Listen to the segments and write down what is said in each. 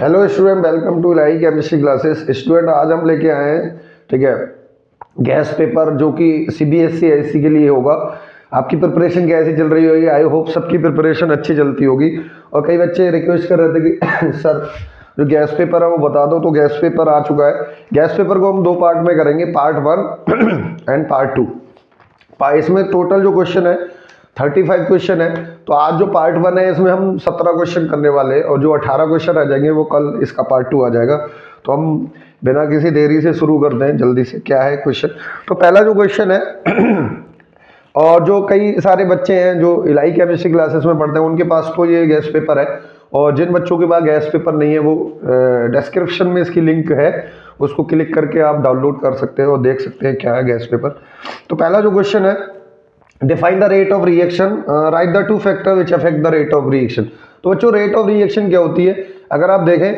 Hello student, welcome to Ilahi chemistry classes. Student आज हम लेके आए हैं, ठीक है, गैस पेपर जो कि सीबीएसई एससी के लिए होगा। आपकी प्रिपरेशन कैसी चल रही होगी? आई होप सबकी प्रिपरेशन अच्छी चलती होगी। और कई बच्चे रिक्वेस्ट कर रहे थे कि सर जो गैस पेपर है वो बता दो, तो गैस पेपर आ चुका है। गैस पेपर को हम दो पार्ट में करेंगे, पार्ट 1 एंड पार्ट 2। इसमें टोटल जो क्वेश्चन है 35 क्वेश्चन है। तो आज जो पार्ट 1 है इसमें हम 17 क्वेश्चन करने वाले हैं, और जो 18 क्वेश्चन आ जाएंगे वो कल इसका पार्ट 2 आ जाएगा। तो हम बिना किसी देरी से शुरू करते हैं जल्दी से। क्या है क्वेश्चन? तो पहला जो क्वेश्चन है और जो कई सारे बच्चे हैं जो इलाही केमिस्ट्री क्लासेस में पढ़ते हैं उनके पास तो ये गैस पेपर है, और जिन बच्चों के पास गैस पेपर नहीं है वो डिस्क्रिप्शन में इसकी लिंक है, उसको क्लिक करके आप डाउनलोड कर सकते हैं और देख सकते हैं क्या है गैस पेपर। तो पहला जो क्वेश्चन है, define the rate of reaction, right the two factor which affect the rate of reaction. तो बच्चों रेट ऑफ रिएक्शन क्या होती है? अगर आप देखें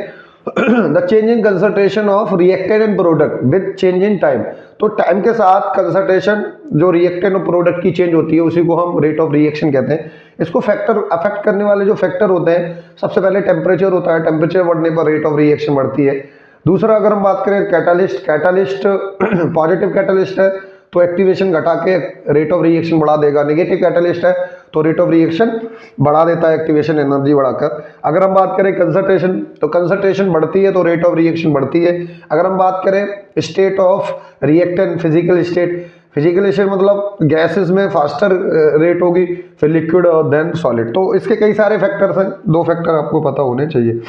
the change in concentration of reactant and product with change in time. तो टाइम के साथ कंसंट्रेशन जो रिएक्टेंट और प्रोडक्ट की चेंज होती है उसी को हम रेट ऑफ रिएक्शन कहते हैं। इसको फैक्टर अफेक्ट करने वाले जो फैक्टर होते हैं, सबसे पहले टेम्परेचर होता है, टेम्परेचर बढ़ने पर रेट ऑफ रिएक्शन बढ़ती है। दूसरा अगर हम बात करें कैटालिस्ट, कैटालिस्ट पॉजिटिव कैटालिस्ट है तो एक्टिवेशन घटा के रेट ऑफ रिएक्शन बढ़ा देगा। नेगेटिव कैटालिस्ट है तो रेट ऑफ रिएक्शन बढ़ा देता है, एक्टिवेशन एनर्जी बढ़ाकर। अगर हम बात करें कंसंट्रेशन, तो कंसंट्रेशन बढ़ती है तो रेट ऑफ रिएक्शन बढ़ती है। अगर हम बात करें state of reactant, physical state, physical state मतलब गैसेस में फास्टर रेट होगी, फिर लिक्विड और देन सॉलिड। तो इसके कई सारे फैक्टर्स हैं, दो फैक्टर आपको पता होने चाहिए।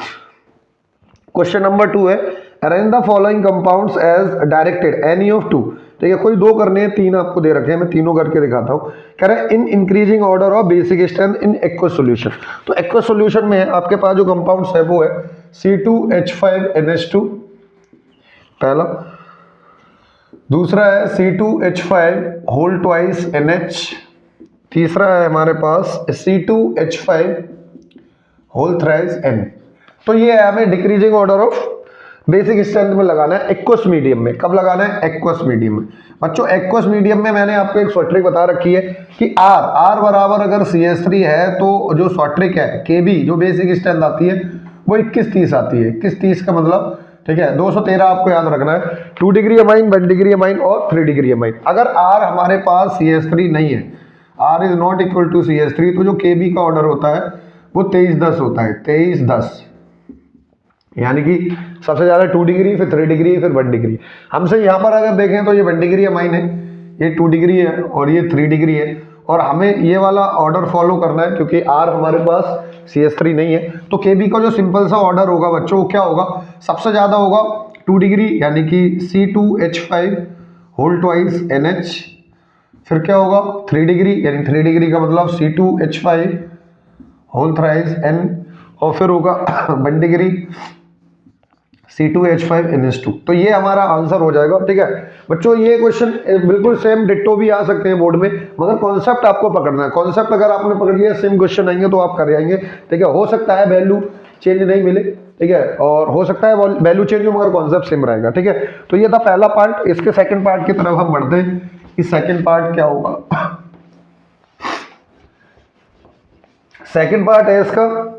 क्वेश्चन नंबर 2 है, arrange the following compounds as directed any of two. ठीक है, कोई दो करने हैं, तीन आपको दे रखे हैं, मैं तीनों करके दिखाता हूँ। कह रहे हैं in increasing order of basic strength in aqueous solution. तो एक्वस सॉल्यूशन में आपके पास जो कंपाउंड्स है वो है C2H5NH2 पहला, दूसरा है C2H5 होल ट्वाइस NH, तीसरा है हमारे पास C2H5 होल थ्राइस N। तो ये है हमें decreasing order of basic strength में लगाना है एक्वस मीडियम में। कब लगाना है? एक्वस मीडियम में। बच्चों एक्वस मीडियम में मैंने आपको एक शॉर्ट ट्रिक बता रखी है कि R बराबर अगर CH3 है तो जो शॉर्ट ट्रिक है KB जो बेसिक स्ट्रेंथ आती है वो 21-30 आती है। 21-30 का मतलब, ठीक है, 213 आपको याद रखना है। 2 डिग्री अमाइन, 1 डिग्री अमाइन और 3 डिग्री अमाइन। अगर R हमारे पास CH3 नहीं है, R is not equal to CH3, तो जो KB का ऑर्डर होता है वो 23-10 होता है, 23-10। यानी कि सबसे ज्यादा 2 डिग्री, फिर 3 डिग्री, फिर 1 डिग्री। हमसे यहाँ पर अगर देखें तो ये 1 डिग्री अमाइन है, ये 2 डिग्री है और ये 3 डिग्री है, और हमें ये वाला ऑर्डर फॉलो करना है क्योंकि R हमारे पास CH3 नहीं है। तो KB का जो सिंपल सा ऑर्डर होगा बच्चों वो क्या होगा? सबसे ज्यादा होगा 2 डिग्री यानी कि C2H5 होल ट्वाइस NH, फिर क्या होगा 3 डिग्री यानी 3 डिग्री का मतलब C2H5 होल थ्राइस N, और फिर होगा 1 डिग्री C2H5NH2। तो ये हमारा आंसर हो जाएगा। ठीक है बच्चों, ये क्वेश्चन बिल्कुल सेम डिट्टो भी आ सकते हैं बोर्ड में, मगर कॉन्सेप्ट आपको पकड़ना है। कॉन्सेप्ट अगर आपने पकड़ लिया सेम क्वेश्चन आएंगे तो आप कर आएंगे। ठीक है, हो सकता है वैल्यू चेंज नहीं मिले, ठीक है, और हो सकता है वैल्यू चेंज हो मगर कॉन्सेप्ट सेम रहेगा। ठीक है, तो ये था पहला पार्ट। इसके सेकंड पार्ट की तरफ हम बढ़ते हैं कि सेकंड पार्ट क्या होगा। सेकंड पार्ट है इसका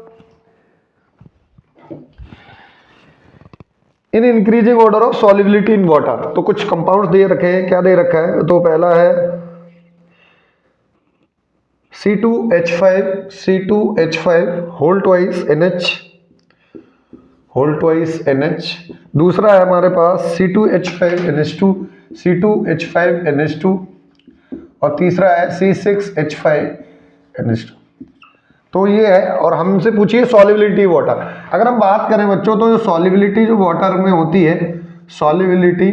in increasing order of solubility in water. तो कुछ कंपाउंड्स दे रखे हैं, क्या दे रखा है? तो पहला है C2H5 whole twice NH, whole twice NH। दूसरा है हमारे पास C2H5NH2 और तीसरा है C6H5NH2। तो ये है, और हमसे पूछिए सॉल्युबिलिटी वाटर। अगर हम बात करें बच्चों तो सॉल्युबिलिटी जो वाटर में होती है, सॉल्युबिलिटी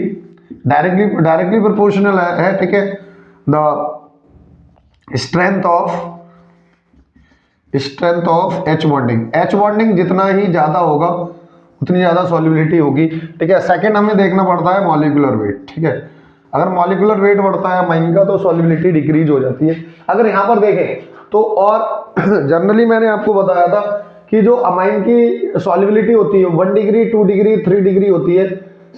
डायरेक्टली प्रोपोर्शनल है, ठीक है, the strength of H bonding. H bonding जितना ही ज्यादा होगा उतनी ज्यादा सॉल्युबिलिटी होगी। ठीक है, सेकंड हमें देखना पड़ता है मॉलिक्यूलर वेट। ठीक है, अगर मॉलिक्यूलर वेट बढ़ता है अमाइन का तो सॉल्युबिलिटी डिक्रीज हो जाती है। अगर यहाँ पर देखें तो, और जनरली मैंने आपको बताया था कि जो अमाइन की सॉल्युबिलिटी होती है 1 डिग्री, 2 डिग्री, 3 डिग्री होती है।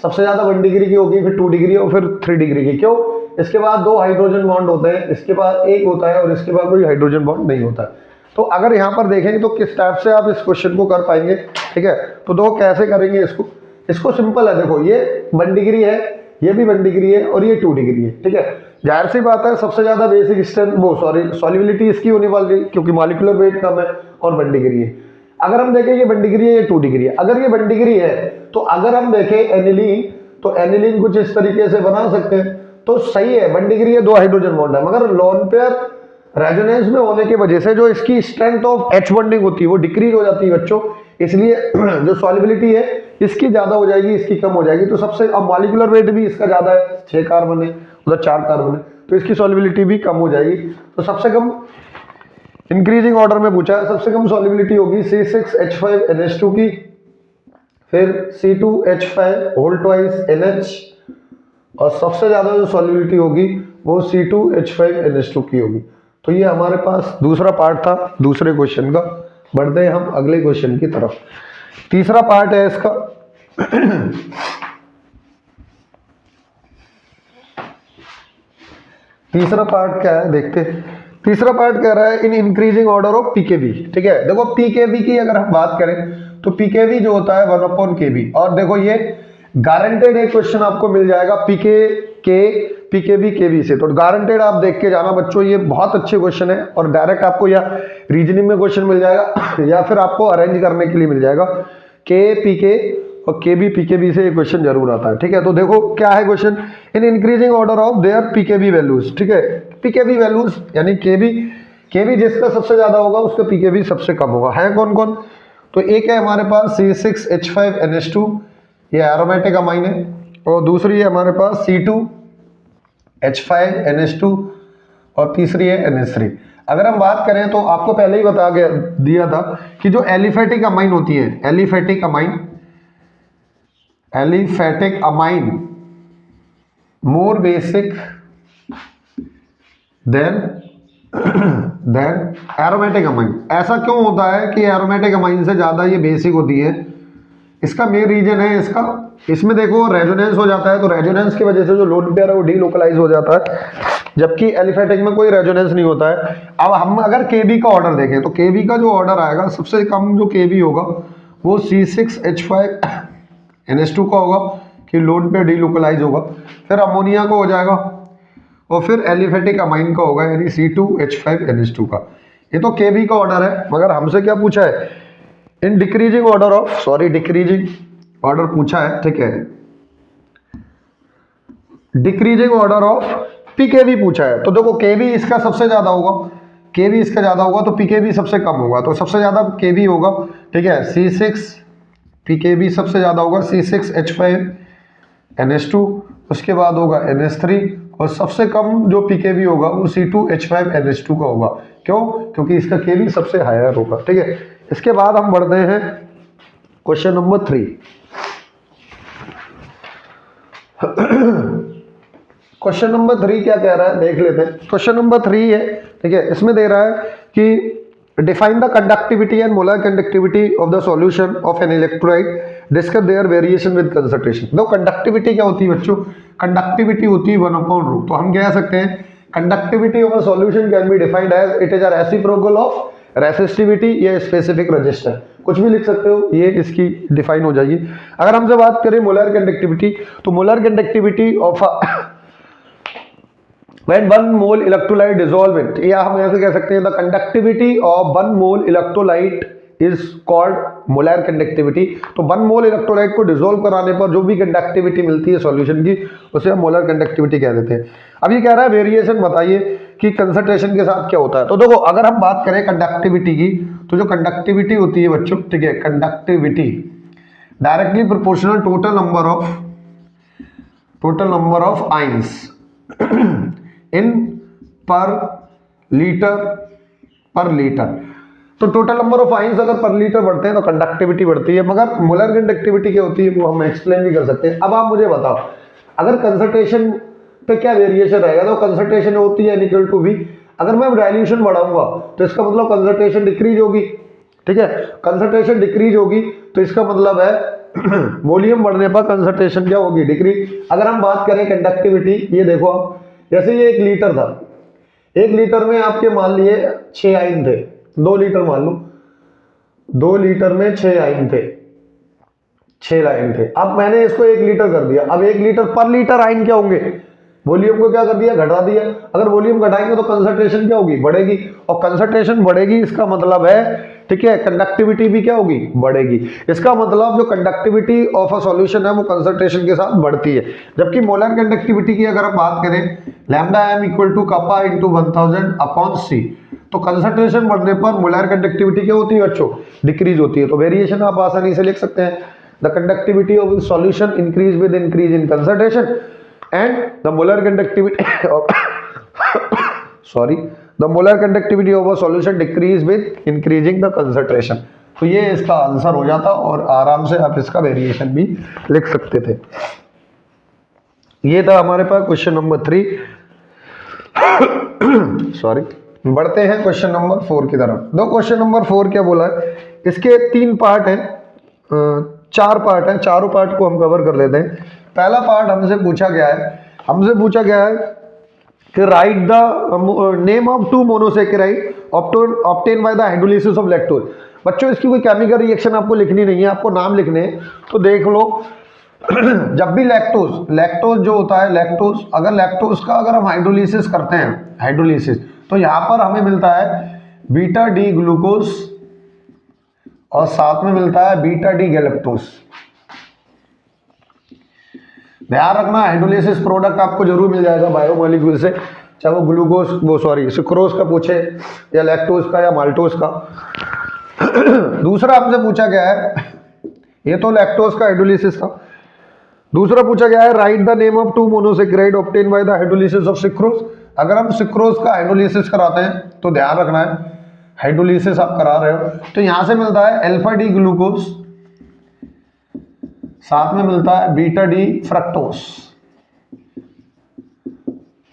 सबसे ज्यादा 1 डिग्री की होगी, फिर 2 डिग्री और फिर 3 डिग्री की। क्यों? इसके बाद 2 हाइड्रोजन बॉन्ड होते हैं, इसके बाद एक होता है और इसके बाद कोई हाइड्रोजन बॉन्ड नहीं होता है। तो अगर यहाँ पर देखेंगे तो किस टाइप से आप इस क्वेश्चन को कर पाएंगे, ठीक है। तो देखो कैसे करेंगे इसको सिंपल है, देखो ये 1 डिग्री है, ये भी 1 डिग्री है और ये 2 डिग्री है, ठीक है। जाहिर सी बात है सबसे ज्यादा बेसिक स्ट्रेंथ वो सॉल्युबिलिटी इसकी होने वाली है क्योंकि मॉलिक्यूलर वेट कम है और 1 डिग्री है। अगर हम देखें ये 1 डिग्री है, ये 2 डिग्री है। अगर ये 1 डिग्री है तो अगर हम देखें एनिलीन, तो एनिलीन कुछ इस तरीके से बना सकते हैं, तो सही है 1 डिग्री है, 2 हाइड्रोजन बॉन्ड है, मगर लोन पेयर रेजोनेंस में होने की वजह से जो इसकी स्ट्रेंथ ऑफ H बॉन्डिंग होती है वो डिक्रीज हो जाती है बच्चों, इसलिए जो सॉल्युबिलिटी है इसकी ज्यादा हो जाएगी, इसकी कम हो जाएगी। तो सबसे अब मॉलिक्यूलर वेट भी इसका ज्यादा है, 6 कार्बन है, उधर 4 कार्बन है, तो इसकी सॉल्युबिलिटी भी कम हो जाएगी। तो सबसे कम इंक्रीजिंग ऑर्डर में पूछा है, सबसे कम सॉल्युबिलिटी होगी C6H5NH2 की, फिर C2H5 होल ट्वाइस NH, और सबसे ज्यादा जो सॉल्युबिलिटी होगी वो C2H5NH2 की होगी। तो ये हमारे पास दूसरा पार्ट था दूसरे क्वेश्चन का। बढ़ते हैं हम अगले क्वेश्चन की तरफ। तीसरा पार्ट है इसका तीसरा पार्ट क्या है देखते हैं। तीसरा पार्ट कह रहा है in increasing order of PKV, ठीक है। देखो पीकेवी की अगर हम बात करें तो पीकेवी जो होता है 1/kV, और देखो ये गारंटेड एक क्वेश्चन आपको मिल जाएगा पीकेवी केवी से, तो गारंटेड आप देख के जाना बच्चों, ये बहुत अच्छे क्वेश्चन है और डायरेक्ट आपको या रीजनिंग में क्वेश्चन मिल जाएगा या फिर आपको अरेंज करने के लिए मिल जाएगा। के पीके और केबी पीकेबी से ये क्वेश्चन जरूर आता है, ठीक है। तो देखो क्या है question, in increasing order of their pKb values, ठीक है। पीकेबी वैल्यूज यानी केबी जिसका सबसे ज्यादा होगा उसका पीकेबी सबसे कम होगा। है कौन कौन, तो एक है हमारे पास C6H5NH2, ये एरोमेटिक अमाइन है, और दूसरी है हमारे पास C2H5NH2 और तीसरी है NH3। अगर हम बात करें तो आपको पहले ही बता दिया था कि जो एलिफेटिक अमाइन होती है, aliphatic amine more basic than aromatic amine. ऐसा क्यों होता है कि एरोमेटिक अमाइन से ज्यादा ये बेसिक होती है, इसका मेन रीजन है इसमें देखो रेजोनेंस हो जाता है, तो रेजोनेंस की वजह से जो लोन पेयर है वो डीलोकलाइज हो जाता है, जबकि एलिफेटिक में कोई रेजोनेंस नहीं होता है। अब हम अगर केबी का ऑर्डर देखें तो केबी का जो ऑर्डर आएगा सबसे कम जो केबी होगा वो C6H5NH2 का होगा कि लोन पेयर डीलोकलाइज होगा, फिर अमोनिया का हो जाएगा और फिर एलिफेटिक अमाइन का होगा यानी C2H5NH2 का। ये तो केबी का ऑर्डर है, मगर हमसे क्या पूछा है, in decreasing order of decreasing order पूछा है, ठीक है। डिक्रीजिंग ऑर्डर ऑफ पीकेवी पूछा है, तो देखो केवी इसका सबसे ज्यादा होगा, केवी इसका ज्यादा होगा तो पीकेवी सबसे कम होगा, तो सबसे ज्यादा केवी होगा, ठीक है। C6 पीकेवी सबसे ज्यादा होगा C6H5NH2, उसके बाद होगा NH3 और सबसे कम जो पीकेवी होगा वो C2H5NH2 का होगा। क्यों, क्योंकि इसका केवी सबसे हायर होगा, ठीक है। इसके बाद हम बढ़ते हैं क्वेश्चन नंबर 3। क्वेश्चन नंबर 3 क्या कह रहा है देख लेते हैं। क्वेश्चन नंबर 3 है, ठीक है। इसमें दे रहा है कि define the conductivity and molar conductivity of the solution of an electrolyte, discuss their variation with concentration. देखो कंडक्टिविटी क्या होती है बच्चों, कंडक्टिविटी होती है 1/√। तो हम कह सकते हैं conductivity of a solution can be defined as it is a reciprocal of resistivity या स्पेसिफिक रेजिस्टर, कुछ भी लिख सकते हो, ये इसकी डिफाइन हो जाएगी। अगर हमसे बात करें मोलर कंडक्टिविटी, तो molar conductivity of when 1 mole electrolyte dissolvent, या हम ऐसे कह सकते हैं the conductivity of 1 mole electrolyte is called molar conductivity. तो 1 मोल इलेक्ट्रोलाइट को डिसॉल्व कराने पर जो भी कंडक्टिविटी मिलती है सॉल्यूशन की उसे हम मोलर कंडक्टिविटी कह देते हैं। अब ये कह रहा है वेरिएशन बताइए कि कंसंट्रेशन के साथ क्या होता है। तो देखो अगर हम बात करें कंडक्टिविटी की, तो जो कंडक्टिविटी होती है बच्चों, ठीक है, conductivity directly proportional total number of ions इन पर लीटर। तो टोटल नंबर ऑफ आइंस अगर पर लीटर बढ़ते हैं तो कंडक्टिविटी बढ़ती है, मगर मोलर कंडक्टिविटी क्या होती है वो हम एक्सप्लेन भी कर सकते हैं। अब आप मुझे बताओ अगर कंसंट्रेशन पे क्या वेरिएशन रहेगा, तो कंसंट्रेशन होती है इक्वल टू V। अगर मैं डाइल्यूशन बढ़ाऊंगा तो इसका मतलब कंसंट्रेशन डिक्रीज होगी, ठीक है। कंसंट्रेशन डिक्रीज होगी तो इसका मतलब है वॉल्यूम बढ़ने पर कंसंट्रेशन क्या होगी, डिक्रीज। अगर हम बात करें कंडक्टिविटी, ये देखो आप, जैसे ये 1 लीटर था, 1 लीटर में आपके मान लिए 6 आयन थे, 2 लीटर मान लो, 2 लीटर में 6 आयन थे, 6 लाइन थे। अब मैंने इसको 1 लीटर कर दिया। अब 1 लीटर पर लीटर आयन क्या होंगे, वॉल्यूम को क्या कर दिया, घटा दिया। अगर वॉल्यूम घटाएंगे तो कंसंट्रेशन क्या होगी, बढ़ेगी, और कंसंट्रेशन बढ़ेगी इसका मतलब है, ठीक है, कंडक्टिविटी भी क्या होगी, बढ़ेगी। इसका मतलब जो कंडक्टिविटी ऑफ अ सॉल्यूशन है वो कंसंट्रेशन के साथ बढ़ती है। जबकि मोलर कंडक्टिविटी की अगर हम बात करें, lambda m equal to kappa into 1000 upon C, तो कंसंट्रेशन बढ़ने पर मोलर कंडक्टिविटी क्या होती है बच्चों, डिक्रीज होती है। तो वेरिएशन आप आसानी से लिख सकते हैं, the conductivity of solution increase with increase in concentration and the molar conductivity of the molar conductivity of a solution decrease with increasing the concentration। तो ये इसका आंसर हो जाता और आराम से आप इसका वेरिएशन भी लिख सकते थे। ये था हमारे पास क्वेश्चन नंबर 3। सॉरी, बढ़ते हैं क्वेश्चन नंबर 4 की तरफ। दो क्वेश्चन नंबर 4 क्या बोला है, इसके 3 पार्ट हैं, 4 पार्ट हैं, चारों पार्ट को हम कवर कर लेते हैं। पहला पार्ट हमसे पूछा गया है कि right the name of 2 monosaccharide obtain by the hydrolysis of lactose. बच्चों इसकी कोई केमिकल रिएक्शन आपको लिखनी नहीं है, आपको नाम लिखने हैं। तो देख लो जब भी लैक्टोज जो होता है, अगर लैक्टोज का अगर हम हाइड्रोलिसिस करते हैं, हाइड्रोलिसिस, तो यहां पर हमें मिलता है बीटा डी ग्लूकोज और साथ में मिलता है बीटा डी गैलेक्टोज। ध्यान रखना, हाइड्रोलिसिस प्रोडक्ट आपको जरूर मिल जाएगा बायोमोलिक्यूल से, चाहे वो सुक्रोज का पूछे या लैक्टोज का या माल्टोज का। दूसरा हमसे पूछा गया है, ये तो लैक्टोज का हाइड्रोलिसिस था। दूसरा पूछा गया है right the name of 2 monosaccharide obtain by the hydrolysis of sucrose. अगर हम सुक्रोज का हाइड्रोलिसिस कराते हैं तो ध्यान रखना है, हाइड्रोलिसिस आप करा रहे हो तो यहां से मिलता है अल्फा डी ग्लूकोज, साथ में मिलता है बीटा डी फ्रक्टोज।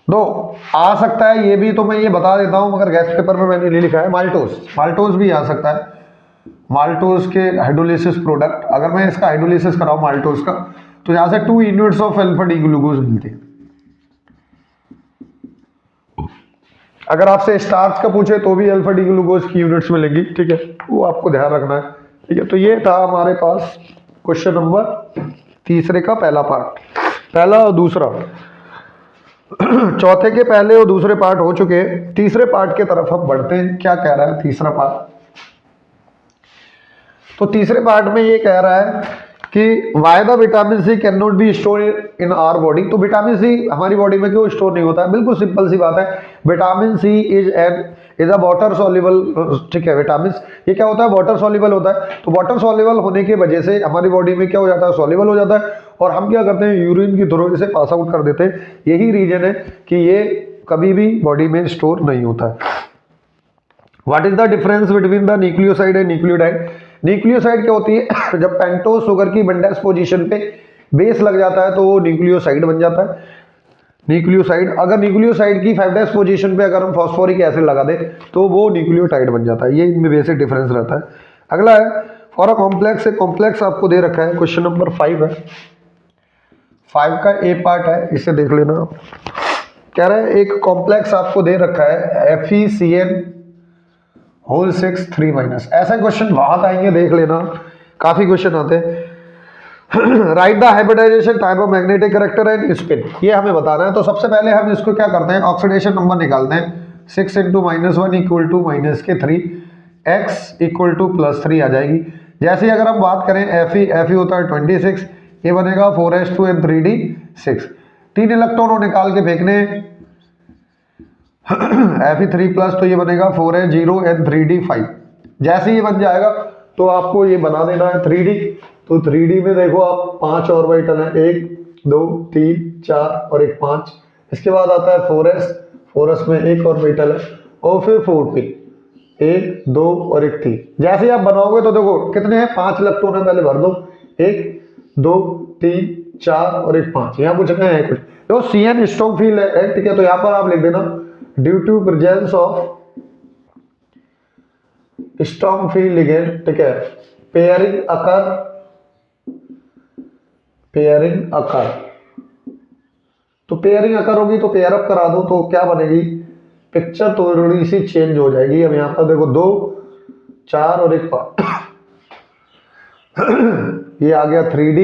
दो आ सकता है ये भी, तो मैं ये बता देता हूं, मगर गैस पेपर में मैंने नहीं लिखा है। माल्टोज भी आ सकता है, माल्टोज के हाइड्रोलिसिस प्रोडक्ट। अगर मैं इसका हाइड्रोलिसिस कराऊं माल्टोज का, तो यहां से 2 units of alpha D glucose मिलते हैं। अगर आपसे स्टार्च का पूछे तो भी अल्फा डी ग्लूकोज की यूनिट्स मिलेंगी, ठीक है, वो आपको ध्यान रखना है, ठीक है। तो ये था हमारे पास क्वेश्चन नंबर 3 का पहला पार्ट, पहला और दूसरा। चौथे के पहले और दूसरे पार्ट हो चुके हैं, तीसरे पार्ट के तरफ हम बढ़ते हैं। क्या कह रहा है तीसरा पार्ट, तो तीसरे पार्ट में ये कह रहा है कि why the vitamin C can not be store in our body. तो विटामिन सी हमारी बॉडी में क्यों स्टोर नहीं होता है, बिल्कुल सिंपल सी बात है, vitamin C is a water soluble, ठीक है। विटामिन ये क्या होता है, वाटर सॉल्युबल होता है। तो वाटर सॉल्युबल होने की वजह से हमारी बॉडी में क्या हो जाता है, सॉल्युबल हो जाता है, और हम क्या करते हैं, यूरिन की थ्रू से पास आउट कर देते हैं। यही रीजन है कि ये कभी भी बॉडी में स्टोर नहीं होता है। What is the difference between the nucleoside and nucleotide. Nucleoside क्या होती है, जब पेंटोज शुगर की बेंडेक्स पोजीशन पे बेस लग जाता है तो वो न्यूक्लियोसाइड बन जाता है। न्यूक्लियोसाइड, अगर न्यूक्लियोसाइड की 5' पोजीशन पे अगर हम फॉस्फोरिक एसिड लगा दें तो वो न्यूक्लियोटाइड बन जाता है। ये इनमें बेसिक डिफरेंस रहता है। अगला है फॉर अ कॉम्प्लेक्स, एक कॉम्प्लेक्स आपको दे रखा है, क्वेश्चन नंबर 5 है, 5 का ए पार्ट है, इसे देख लेना आप। कह रहा है एक कॉम्प्लेक्स आपको दे रखा है FeCN होल 6 3-। ऐसा क्वेश्चन बहुत आएंगे, देख लेना, काफी क्वेश्चन आते हैं। Write the hybridization type of magnetic character and spin, ये हमें बताना है। तो सबसे पहले हम इसको क्या करते हैं, ऑक्सीडेशन नंबर निकालते हैं। 6 × -1 equal to -3, x equal to +3 आ जाएगी। जैसे अगर हम बात करें Fe होता है 26, ये बनेगा 4s2 and 3d 6। 3 इलेक्ट्रॉन निकाल के फेंकने Fe3+, तो ये बनेगा 4s0 and 3d 5। जैसे ये बन जाएगा तो आपको ये बना देना है 3d। तो 3d में देखो आप 5 ऑर्बिटल है, 1 2 3 4 और एक 5। इसके बाद आता है 4s में एक ऑर्बिटल है, और फिर 4p 1 2 और एक 3। जैसे आप बनाओगे तो देखो कितने हैं, 5 इलेक्ट्रॉन है, पहले भर दो, 1 2 3 4 और एक 5। यहाँ पूछना है कुछ, तो CN स्ट्रॉन्ग फील्ड है, ठीक है। तो यहाँ पर आप लिख देना due to presence of strong field ligand, ठीक है, पेयरिंग अकर। तो पेयरिंग अकर होगी तो पेयर अप करा दो, तो क्या बनेगी, पिक्चर थोड़ी सी चेंज हो जाएगी। अब यहाँ पर देखो 2 4 और 1 5 ये आ गया 3D,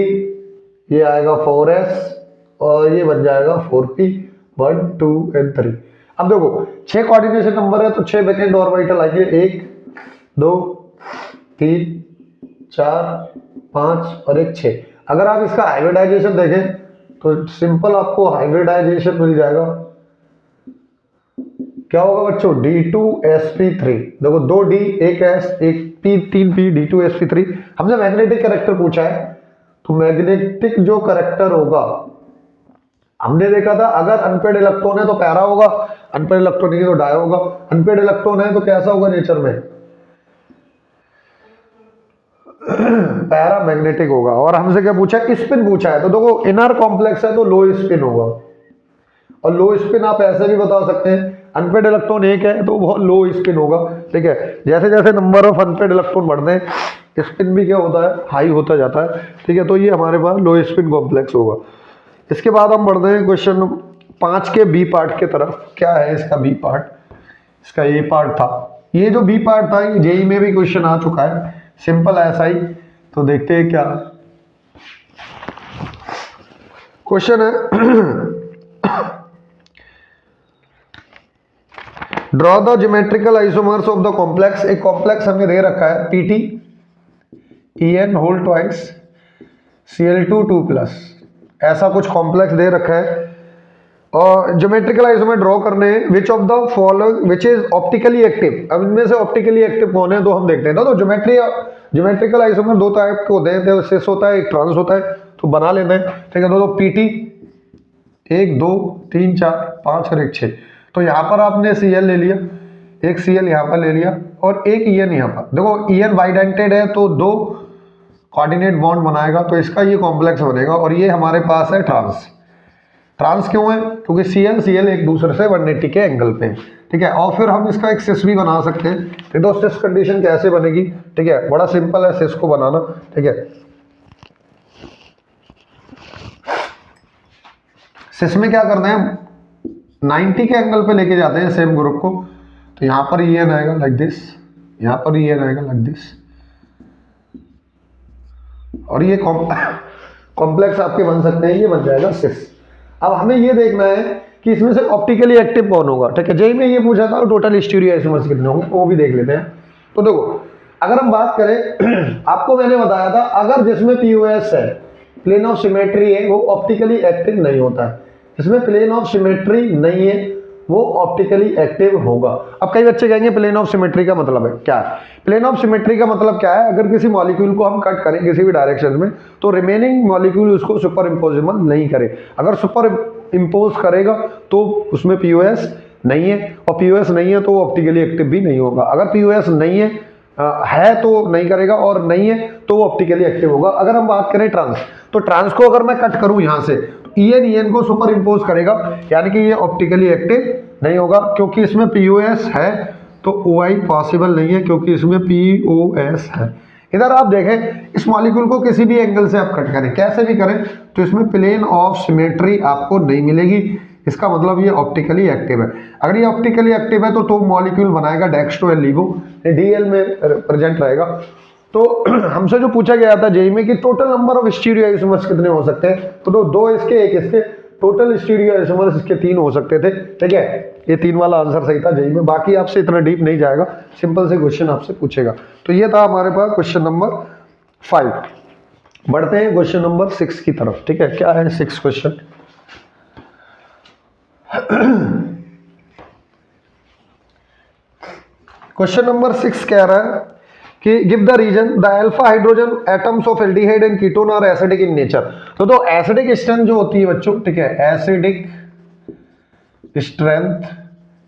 ये आएगा 4S और ये बन जाएगा 4P 1 2 एंड 3। अब देखो 6 कोऑर्डिनेशन नंबर है तो 6 वैकेंट ऑर्बिटल आएंगे 1 2 3 4 5 और 1 6। अगर आप इसका हाइब्रिडाइजेशन देखें तो सिंपल आपको हाइब्रिडाइजेशन मिल जाएगा। क्या होगा बच्चों, D2sp3। देखो 2D 1S 1P 3P D2sp3। हमसे मैग्नेटिक कैरेक्टर पूछा है तो मैग्नेटिक जो कैरेक्टर होगा हमने देखा था, अगर अनपेड इलेक्ट्रॉन है तो पैरा होगा, अनपेड इलेक्ट्रॉन है तो डाई होगा। अनपेड इलेक्ट्रॉन है तो कैसा होगा नेचर में, पैरा मैग्नेटिक होगा। और हमसे क्या पूछा है, स्पिन पूछा है तो देखो इनर कॉम्प्लेक्स है तो लो स्पिन होगा। और लो स्पिन आप ऐसे भी बता सकते हैं, अनपेड इलेक्ट्रॉन 1 है तो बहुत लो स्पिन होगा। ठीक है, जैसे जैसे नंबर ऑफ अनपेड इलेक्ट्रॉन बढ़ते हैं स्पिन भी क्या होता है, हाई होता जाता है। ठीक है, तो ये हमारे पास लो स्पिन कॉम्प्लेक्स होगा। इसके बाद हम बढ़ते हैं क्वेश्चन 5 के बी पार्ट की तरफ। क्या है इसका बी पार्ट, इसका ये पार्ट था। ये जो बी पार्ट था ये जेई में भी क्वेश्चन आ चुका है, सिंपल ऐसा ही। तो देखते हैं क्या क्वेश्चन है। Draw the geometrical isomers of the complex. एक कॉम्प्लेक्स हमें दे रखा है PT En whole twice Cl2 2+, ऐसा कुछ कॉम्प्लेक्स दे रखा है और ज्योमेट्रिकल आइसोमर ड्रॉ करने हैं। Which of the following which is optically active. अब इनमें से ऑप्टिकली एक्टिव कौन है तो हम देखते हैं। तो ज्योमेट्रिकल आइसोमर 2 टाइप के होते हैं, सिस होता है एक ट्रांस होता है, तो बना लेते हैं। ठीक है, तो PT 1 2 3 4 5 और 1 6। तो यहाँ पर आपने Cl ले लिया, एक Cl यहाँ पर ले लिया और एक En यहाँ पर। देखो En बाइडेंटेड है तो 2 कोऑर्डिनेट बॉन्ड बनाएगा तो इसका ये कॉम्प्लेक्स बनेगा। और ये हमारे पास है ट्रांस। ट्रांस क्यों है, क्योंकि Cl एक दूसरे से 180 के एंगल पे। ठीक है, और फिर हम इसका एक सिस भी बना सकते हैं। फिर तो सिस कंडीशन कैसे बनेगी, ठीक है, बड़ा सिंपल है सिस को बनाना। ठीक है, सिस में क्या करना है, 90 के एंगल पे लेके जाते हैं सेम ग्रुप को। तो यहाँ पर En आएगा लाइक दिस, यहाँ पर En आएगा लाइक दिस, और ये कॉम्प्लेक्स आपके बन सकते हैं, ये बन जाएगा सिस। अब हमें ये देखना है कि इसमें से ऑप्टिकली एक्टिव कौन होगा। ठीक है, जेई में ये पूछा था टोटल स्टीरियो आइसोमर्स कितने होंगे, वो भी देख लेते हैं। तो देखो अगर हम बात करें आपको मैंने बताया था अगर जिसमें POS है, प्लेन ऑफ सिमेट्री है, वो ऑप्टिकली एक्टिव नहीं होता है। इसमें प्लेन ऑफ सिमेट्री नहीं है वो ऑप्टिकली एक्टिव होगा। अब कई बच्चे कहेंगे प्लेन ऑफ सिमेट्री का मतलब है क्या है। प्लेन ऑफ सिमेट्री का मतलब क्या है, अगर किसी मॉलिक्यूल को हम कट करें किसी भी डायरेक्शन में तो रिमेनिंग मॉलिक्यूल उसको सुपर इम्पोजेबल नहीं करे। अगर सुपर इम्पोज करेगा तो उसमें POS नहीं है, और POS नहीं है तो वो ऑप्टिकली एक्टिव भी नहीं होगा। अगर POS नहीं है तो नहीं करेगा, और नहीं है तो वो ऑप्टिकली एक्टिव होगा। अगर हम बात करें ट्रांस, तो ट्रांस को अगर मैं कट करूं यहां से तो En को सुपर इम्पोज करेगा, यानी कि ये ऑप्टिकली एक्टिव नहीं होगा। क्योंकि इसमें POS है तो OI पॉसिबल नहीं है, क्योंकि इसमें POS है। इधर आप देखें इस मॉलिक्यूल को किसी भी एंगल से आप कट करें, कैसे भी करें, तो इसमें प्लेन ऑफ सिमेट्री आपको नहीं मिलेगी। इसका मतलब ये ऑप्टिकली एक्टिव है। अगर ये ऑप्टिकली एक्टिव है तो मॉलिक्यूल बनाएगा डेक्स्ट्रो एंड लिगो, DL में प्रेजेंट रहेगा। तो हमसे जो पूछा गया था जेई में कि total number of stereo isomers कितने हो सकते हैं, तो 2 इसके 1 इसके, टोटल स्टीरियो आइसोमर्स इसके 3 हो सकते थे। ठीक है, ये 3 वाला आंसर सही था जेई में। बाकी आपसे इतना डीप नहीं जाएगा, सिंपल से क्वेश्चन आपसे पूछेगा। तो ये था हमारे पास क्वेश्चन नंबर 5। बढ़ते हैं क्वेश्चन नंबर 6 की तरफ। ठीक है, क्या है 6 क्वेश्चन। क्वेश्चन नंबर 6 कह रहा है कि give the reason the alpha hydrogen atoms of aldehyde and ketone are acidic in nature. तो एसिडिक स्ट्रेंथ जो होती है बच्चों, ठीक है, एसिडिक स्ट्रेंथ,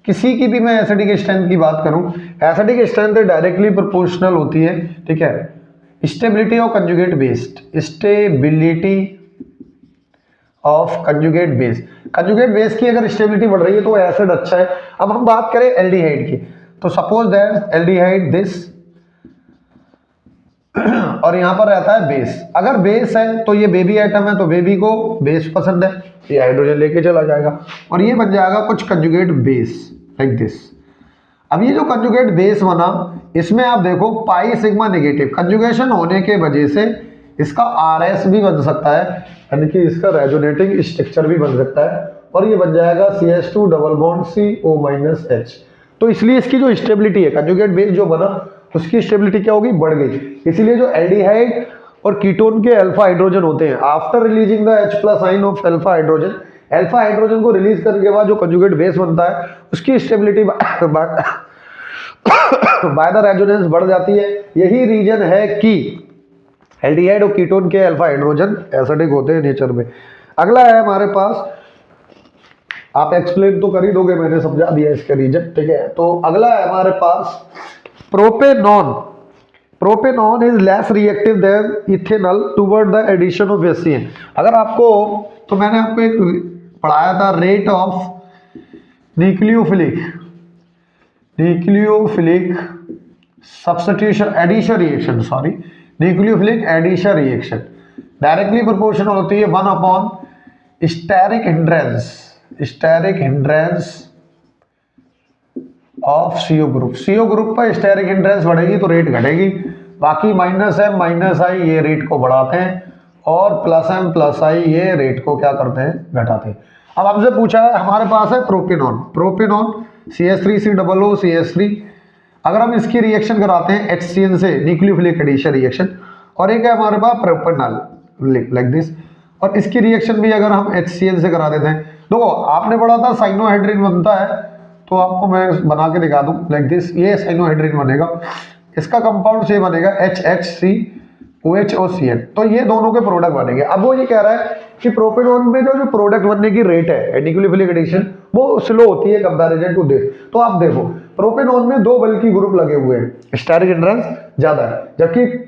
किसी की भी मैं एसिडिक स्ट्रेंथ की बात करूं, एसिडिक स्ट्रेंथ डायरेक्टली प्रोपोर्शनल होती है। ठीक है, stability of conjugate based, stability of conjugate base, conjugate base की अगर स्टेबिलिटी बढ़ रही है तो एसिड अच्छा है। अब हम बात करें एल्डिहाइड की, तो सपोज दैट एल्डिहाइड दिस और यहां पर रहता है बेस। अगर बेस है तो ये बेबी आइटम है तो बेबी को बेस पसंद है, ये हाइड्रोजन लेके चला जाएगा और ये बन जाएगा कुछ कंजुगेट बेस। Like this. अब ये जो कंजुगेट बेस बना, इसमें आप देखो पाई सिग्मा नेगेटिव, कंजुगेशन होने के वजह से इसका RS भी बन सकता है, यानी कि इसका रेजोनेटिंग स्ट्रक्चर भी बन सकता है, और ये बन जाएगा CH2 डबल बॉन्ड CO-H। तो इसलिए इसकी जो स्टेबिलिटी है, कंजुगेट बेस जो बना उसकी स्टेबिलिटी क्या होगी, बढ़ गई। इसीलिए जो एल्डिहाइड और कीटोन के अल्फा हाइड्रोजन होते हैं, after releasing the H+ ion of alpha hydrogen, alpha hydrogen को रिलीज करने के बाद जो कंजुगेट बेस बनता है उसकी स्टेबिलिटी बाय द रेजोनेंस बढ़ जाती है। यही रीजन है कि एल्डिहाइड और कीटोन के अल्फा हाइड्रोजन एसिडिक होते हैं नेचर में। अगला है हमारे पास, आप एक्सप्लेन तो कर ही दोगे, मैंने समझा दिया इसका रीजन, ठीक है। तो अगला है हमारे पास propanone. Propanone is less reactive than ethanol toward the addition of HCN। अगर आपको, तो मैंने आपको एक पढ़ाया था rate of nucleophilic substitution addition reaction, sorry nucleophilic addition reaction directly proportional होती है 1 steric hindrance of CO group. CO group पर स्टेरिक हिंड्रेंस बढ़ेगी तो रेट घटेगी, बाकी -M-I ये रेट को बढ़ाते हैं, और +M+I ये रेट को क्या करते हैं, घटाते हैं। अब हमसे पूछा है, हमारे पास है प्रोपेनॉन CH3COO CH3। अगर हम इसकी रिएक्शन कराते हैं HCN से, न्यूक्लियोफिलिक एडिशन रिएक्शन, और एक है हमारे पास प्रोपेनॉल लाइक दिस, और इसकी रिएक्शन भी अगर हम HCN से करा देते हैं, देखो आपने पढ़ा था साइनोहाइड्रिन बनता है, तो आपको मैं बना के दिखा दूं लाइक दिस, ये साइनोहाइड्रिन बनेगा, इसका कंपाउंड से बनेगा HHCOH और CN, तो ये दोनों के प्रोडक्ट बनेंगे। अब वो ये कह रहा है कि प्रोपेनॉन में जो प्रोडक्ट बनने की रेट है न्यूक्लियोफिलिक एडिशन, वो स्लो होती है कंपैरिजन टू दिस। तो आप देखो प्रोपेनॉन में 2 बल्कि ग्रुप लगे हुए हैं, स्टेरिक हिंड्रेंस ज्यादा है, जबकि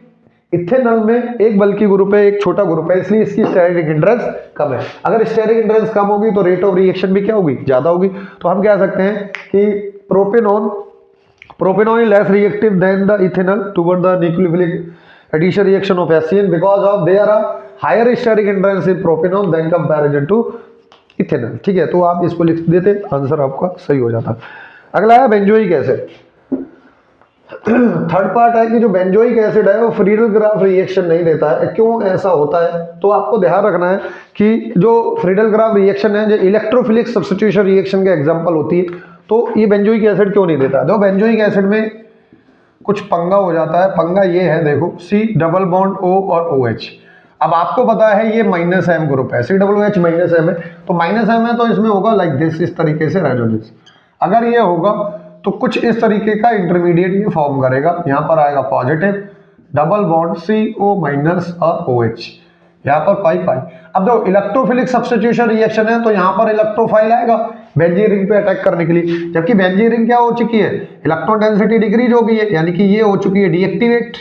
इथेनॉल में एक बल्कि ग्रुप है, एक छोटा ग्रुप है, इसलिए इसकी स्टेरिक हिंड्रेंस कम है। अगर स्टेरिक हिंड्रेंस कम होगी तो रेट ऑफ रिएक्शन भी क्या होगी, ज्यादा होगी। तो हम कह सकते हैं कि propanone is less reactive than the ethanol toward the nucleophilic addition reaction of HCN because of there are higher steric hindrance in propanone than comparison to ethanol, ठीक है। तो आप इसको लिख देते, आंसर आपका सही हो जाता। अगला है बेंजोइक एसिड। थर्ड पार्ट है कि जो बेंजोइक एसिड है वो फ्रीडल ग्राफ रिएक्शन नहीं देता है। क्यों ऐसा होता है, तो आपको ध्यान रखना है कि जो फ्रीडल ग्राफ रिएक्शन है, जो इलेक्ट्रोफिलिक सब्स्टिट्यूशन रिएक्शन के एग्जांपल होती है, तो ये बेंजोइक एसिड क्यों नहीं देता। तो बेंजोइक एसिड में कुछ पंगा हो जाता है। पंगा ये है, देखो C डबल बॉन्ड O और OH। अब आपको पता है ये -M ग्रुप है, COOH -M है, तो -M है तो इसमें होगा लाइक दिस, इस तरीके से रेजोनेंस। अगर ये होगा तो कुछ इस तरीके का इंटरमीडिएट ये फॉर्म करेगा, यहाँ पर आएगा पॉजिटिव डबल बॉन्ड CO- और OH, यहाँ पर पाई। अब जो इलेक्ट्रोफिलिक सब्स्टिट्यूशन रिएक्शन है तो यहाँ पर इलेक्ट्रोफाइल आएगा बेंजीन रिंग पे अटैक करने के लिए, जबकि बेंजीन रिंग क्या हो चुकी है, इलेक्ट्रॉन डेंसिटी डिक्रीज हो गई है, यानी कि ये हो चुकी है डीएक्टिवेट।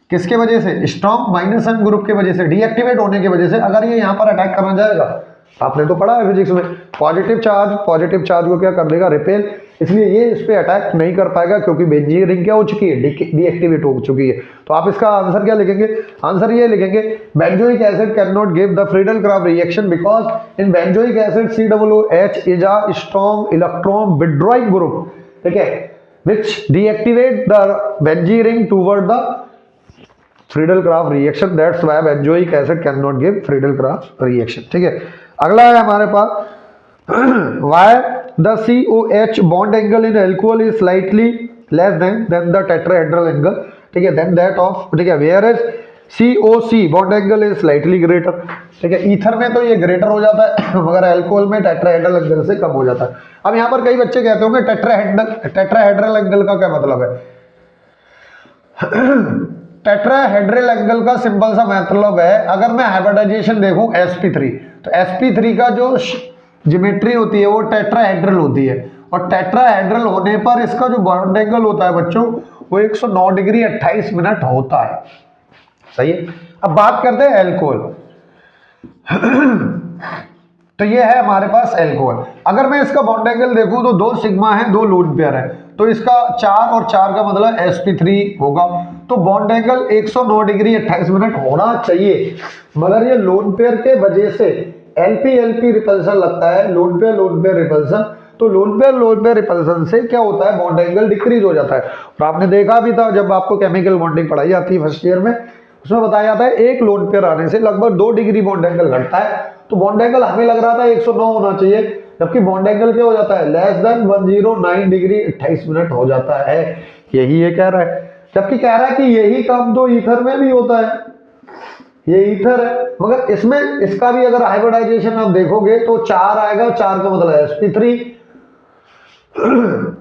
किसके वजह से, स्ट्रॉन्ग -M ग्रुप के वजह से, डीएक्टिवेट होने की वजह से। अगर ये यहाँ पर अटैक करना जाएगा, आपने तो पढ़ा है फिजिक्स में, पॉजिटिव चार्ज को क्या कर देगा, रिपेल, इसलिए ये इस पे अटैक नहीं कर पाएगा क्योंकि बेंजीन रिंग क्या हो चुकी है, डीएक्टिवेट हो चुकी है। तो आप इसका आंसर क्या लिखेंगे, आंसर ये लिखेंगे benzoic acid can not give the Friedel graph reaction because in benzoic acid COOH is a strong electron withdrawing group, ठीक है, which deactivate the benzene ring toward the Friedel graph reaction, that's why benzoic acid can not give Friedel graph reaction, ठीक है। अगला है हमारे पास why the COH bond angle in alcohol is slightly less than the tetrahedral angle, ठीक है, than that of, ठीक है, whereas COC bond angle is slightly greater, ठीक है। ईथर में तो ये ग्रेटर हो जाता है मगर अल्कोहल में टेट्राहेड्रल एंगल से कम हो जाता है। अब यहाँ पर कई बच्चे कहते होंगे टेट्राहेड्रल एंगल का क्या मतलब है। टेट्राहेड्रल एंगल का सिंपल सा मतलब है, अगर मैं हाइब्रिडाइजेशन देखूं sp3, तो sp3 का जो ज्योमेट्री होती है वो टेट्राहेड्रल होती है, और टेट्राहेड्रल होने पर इसका जो बॉन्ड एंगल होता है बच्चों वो 109 डिग्री 28 मिनट होता है, सही है। अब बात करते हैं अल्कोहल। तो ये है हमारे पास अल्कोहल। अगर मैं इसका बॉन्ड एंगल देखूं तो 2 सिग्मा है, 2 लोन पेयर है, तो इसका 4 और 4 का मतलब sp3 होगा, तो बॉन्ड एंगल 109 डिग्री 28 मिनट होना चाहिए। मगर ये लोन पेयर के वजह से LP रिपल्सन लगता है, लोन पेयर रिपल्सन, तो लोन पेयर रिपल्सन से क्या होता है, बॉन्ड एंगल डिक्रीज हो जाता है। और आपने देखा भी था जब आपको केमिकल बॉन्डिंग पढ़ाई जाती है फर्स्ट ईयर में, उसमें बताया जाता है एक लोन पेयर आने से लगभग 2 डिग्री बॉन्ड एंगल घटता है। तो बॉन्ड एंगल हमें लग रहा था 109 होना चाहिए, जबकि बॉन्ड एंगल क्या हो जाता है, लेस देन 109 डिग्री 28 मिनट हो जाता है। यही ये कह रहा है, जबकि कह रहा है कि यही काम तो ईथर में भी होता है, ये ईथर है, मगर इसमें इसका भी अगर हाइब्रिडाइजेशन आप देखोगे तो 4 आएगा, 4 का मतलब sp3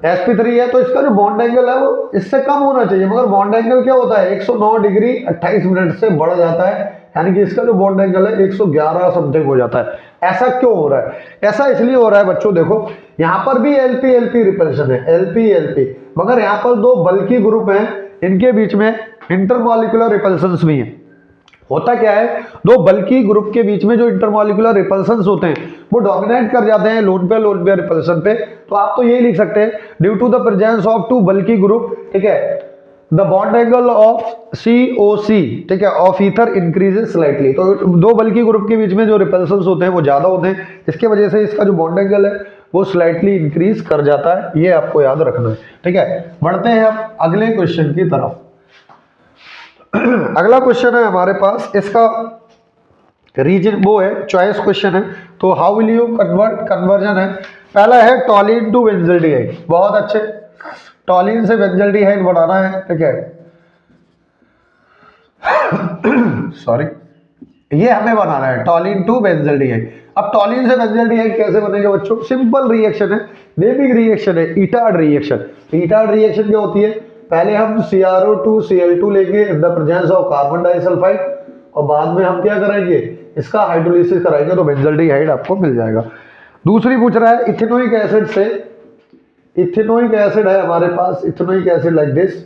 sp3 है, तो इसका जो बॉन्ड एंगल है वो इससे कम होना चाहिए, मगर बॉन्ड एंगल क्या होता है 109 डिग्री 28 मिनट से बढ़ जाता है, यानी कि इसका जो बॉन्ड एंगल है 111 समथिंग हो जाता है। ऐसा क्यों हो रहा है? ऐसा इसलिए हो रहा है बच्चों, देखो यहां पर भी एलपी एलपी रिपल्शन है, एलपी एलपी, मगर यहां पर 2 बल्की ग्रुप हैं, इनके बीच में इंटरमॉलिक्यूलर रिपल्शंस भी हैं। होता क्या है, 2 बल्की ग्रुप के बीच में जो इंटरमॉलिक्यूलर रिपल्शंस होते हैं वो डोमिनेट कर जाते हैं लोन पेयर रिपल्शन पे। तो आप तो यही लिख सकते हैं, due to the presence of 2 bulky group, ठीक है, the bond angle of COC, ठीक है, ऑफ ईथर इंक्रीजेस स्लाइटली। तो 2 बल्की ग्रुप के बीच में जो रिपल्शंस होते हैं वो ज्यादा होते हैं, इसके वजह से इसका जो बॉन्ड एंगल है वो स्लाइटली इंक्रीज कर जाता है, ये आपको याद रखना है, ठीक है। बढ़ते हैं अब अगले क्वेश्चन की तरफ। अगला क्वेश्चन है हमारे पास, इसका रीजन वो है चॉइस क्वेश्चन है, तो हाउ विल यू कन्वर्जन है। पहला है टॉलिन टू बेंजल्डिहाइड, बहुत अच्छे, टॉलिन से बेंजल्डिहाइड बनाना है, ठीक है सॉरी, ये हमें बनाना है टॉलिन टू बेंजल्डिहाइड। अब टॉलिन से बेंजल्डिहाइड कैसे बनेगा बच्चों, सिंपल रिएक्शन है, नेमिंग रिएक्शन है, ईटार्ड रिएक्शन। ईटार्ड रिएक्शन क्या होती है, पहले हम CrO2Cl2 लेंगे in the presence of carbon disulphide, और बाद में हम क्या करेंगे, इसका हाइड्रोलिसिस कराएंगे तो बेंजल्डिहाइड आपको मिल जाएगा। दूसरी पूछ रहा है इथेनोइक एसिड से, इथेनोइक एसिड है हमारे पास, इथेनोइक एसिड लाइक दिस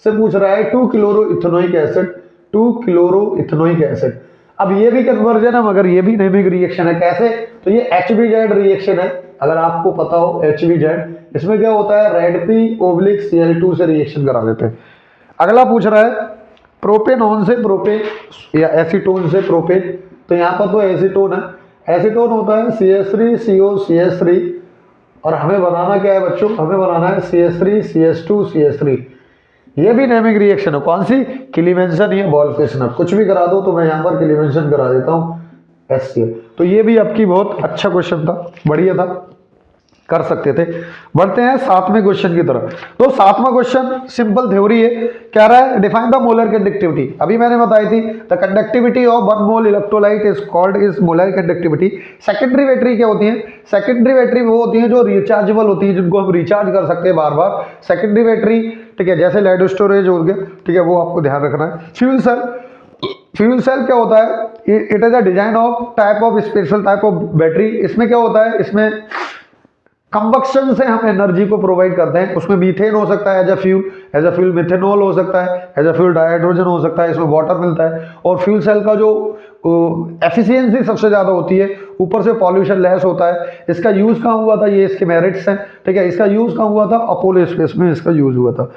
से पूछ रहा है 2 chloro ethanoic acid, 2 chloro ethanoic acid. अब ये भी कन्वर्जन है मगर ये भी नेमिक रिएक्शन है, कैसे, तो ये HBZ रिएक्शन है, अगर आपको पता हो HBZ, इसमें क्या होता है Radp-Cl2 से रिएक्शन करा देते हैं। अगला पूछ रहा है प्रोपेनॉन से प्रोपेन या एसीटोन से प्रोपेन, तो यहाँ पर तो एसीटोन है, एसीटोन होता है CH3CO CH3, और हमें बनाना क्या है बच्चों, हमें बनाना है CH3CH2CH3। ये भी नेमिक रिएक्शन है, कौन सी, क्लीवेंसन या वोल्फ्रेशनर, कुछ भी करा दो, तो मैं यहाँ पर क्लीवेंसन करा देता हूँ HCl। तो ये भी आपकी बहुत अच्छा क्वेश्चन था, बढ़िया था, कर सकते थे। बढ़ते हैं 7वें क्वेश्चन की तरफ। तो 7वां क्वेश्चन सिंपल थ्योरी है, कह रहा है डिफाइन द मोलर कंडक्टिविटी। अभी मैंने बताई थी the conductivity of 1 mole electrolyte is called is molar conductivity. Secondary battery क्या होती है, सेकेंडरी बैटरी वो होती है जो रिचार्जेबल होती है, जिनको हम रिचार्ज कर सकते हैं बार बार, सेकेंडरी बैटरी, ठीक है, जैसे लेड स्टोरेज हो गया, ठीक है, वो आपको ध्यान रखना है। फ्यूल सेल, फ्यूल सेल क्या होता है, it is a design of type of special type of battery. इसमें क्या होता है, इसमें कंबक्शन से हम एनर्जी को प्रोवाइड करते हैं, उसमें मीथेन हो सकता है एज अ फ्यूल मिथेनॉल हो सकता है, एज अ फ्यूल डाइहाइड्रोजन हो सकता है, इसमें वाटर मिलता है। और फ्यूल सेल का जो एफिशिएंसी सबसे ज्यादा होती है, ऊपर से पॉल्यूशन लेस होता है। इसका यूज कहाँ हुआ था, ये इसके मेरिट्स हैं, ठीक है, इसका यूज कहाँ हुआ था, अपोलो स्पेस में इसका यूज हुआ था।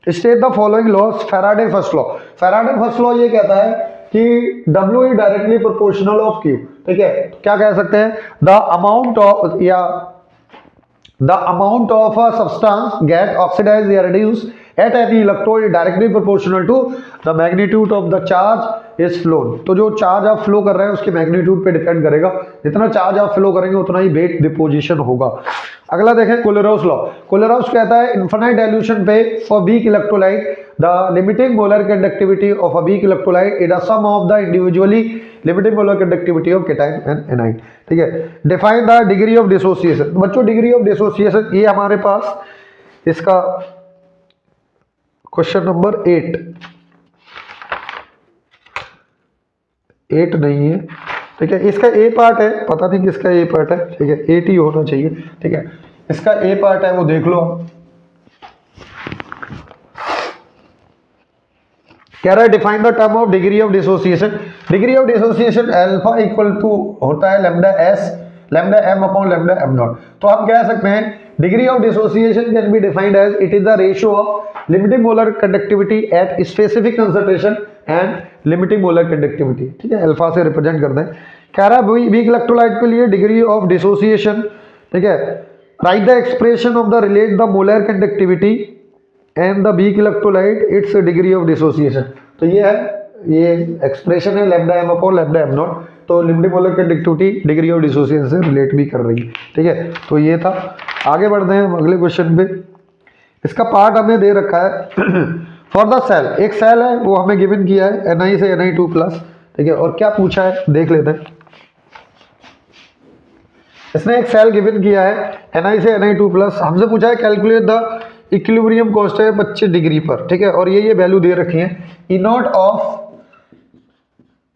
State the following loss, Faraday first law. Faraday first law ये कहता है कि W is directly proportional of Q, ठीक है, क्या कह सकते हैं, द अमाउंट ऑफ या the amount of a substance get oxidized or reduced at any electrode is directly proportional to the magnitude of the charge is flown। तो जो charge आप फ्लो कर रहे हैं उसके मैग्नीट्यूड पे डिपेंड करेगा, जितना चार्ज आप फ्लो करेंगे उतना ही वेट डिपोजिशन होगा। अगला देखें कोलेराउस लॉ। कोलेराउस कहता है इनफाइनाइट डाइल्यूशन पे for weak electrolyte the limiting molar conductivity of a weak electrolyte is the sum of the individually limiting molar conductivity of cation and anion, ठीक है। Define the degree of dissociation. बच्चों degree of dissociation ये हमारे पास इसका question number 8 नहीं है, ठीक है, इसका ए पार्ट है, पता नहीं किसका ए पार्ट है, ठीक है, 8 ही होना चाहिए, ठीक है, इसका ए पार्ट है वो देख लो। कह रहा है define the term of degree of dissociation. Degree of dissociation alpha equal to होता है lambda S lambda M upon lambda M not. तो हम कह सकते हैं degree of dissociation can be defined as it is the ratio of limiting molar conductivity at specific concentration and limiting molar conductivity, ठीक है, alpha से represent करते हैं। कह रहा है वीक इलेक्ट्रोलाइट के लिए डिग्री ऑफ डिसोसिएशन, ठीक है, right the expression of the relate the molar conductivity and the weak electrolyte its degree of dissociation. तो ये है, ये एक्सप्रेशन है lambda M upon lambda M not, तो limiting molar conductivity degree of dissociation से relate भी कर रही है, ठीक है। तो ये था, आगे बढ़ते हैं हम अगले क्वेश्चन पे। इसका पार्ट हमें दे रखा है फॉर द सेल, एक सेल है वो हमें गिवन किया है Na से Na2+, ठीक है। और क्या पूछा है देख लेते हैं। इसने एक सेल गिवन किया है Na से Na2+, हमसे पूछा है calculate the equilibrium constant 25 degree पर, ठीक है। और ये वैल्यू दे रखी है E0 of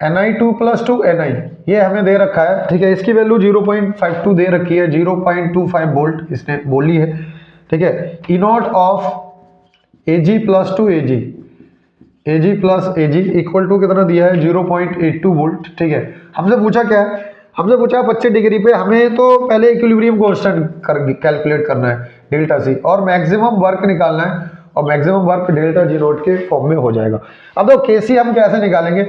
Na2+ to Na, ये हमें दे रखा है, ठीक है। इसकी वैल्यू 0.52 दे रखी है, 0.25 वोल्ट इसने बोली है, ठीक है। E0 of Ag plus to Ag plus Ag equal to कितना दिया है 0.82 वोल्ट, ठीक है। हमसे पूछा क्या है, हमसे पूछा 25 डिग्री पे हमें तो पहले इक्विलिब्रियम कांस्टेंट कैलकुलेट करना है डेल्टा सी, और मैक्सिमम वर्क निकालना है, और maximum work delta G note के फॉर्म में हो जाएगा। अब देखो केसी हम कैसे निकालेंगे,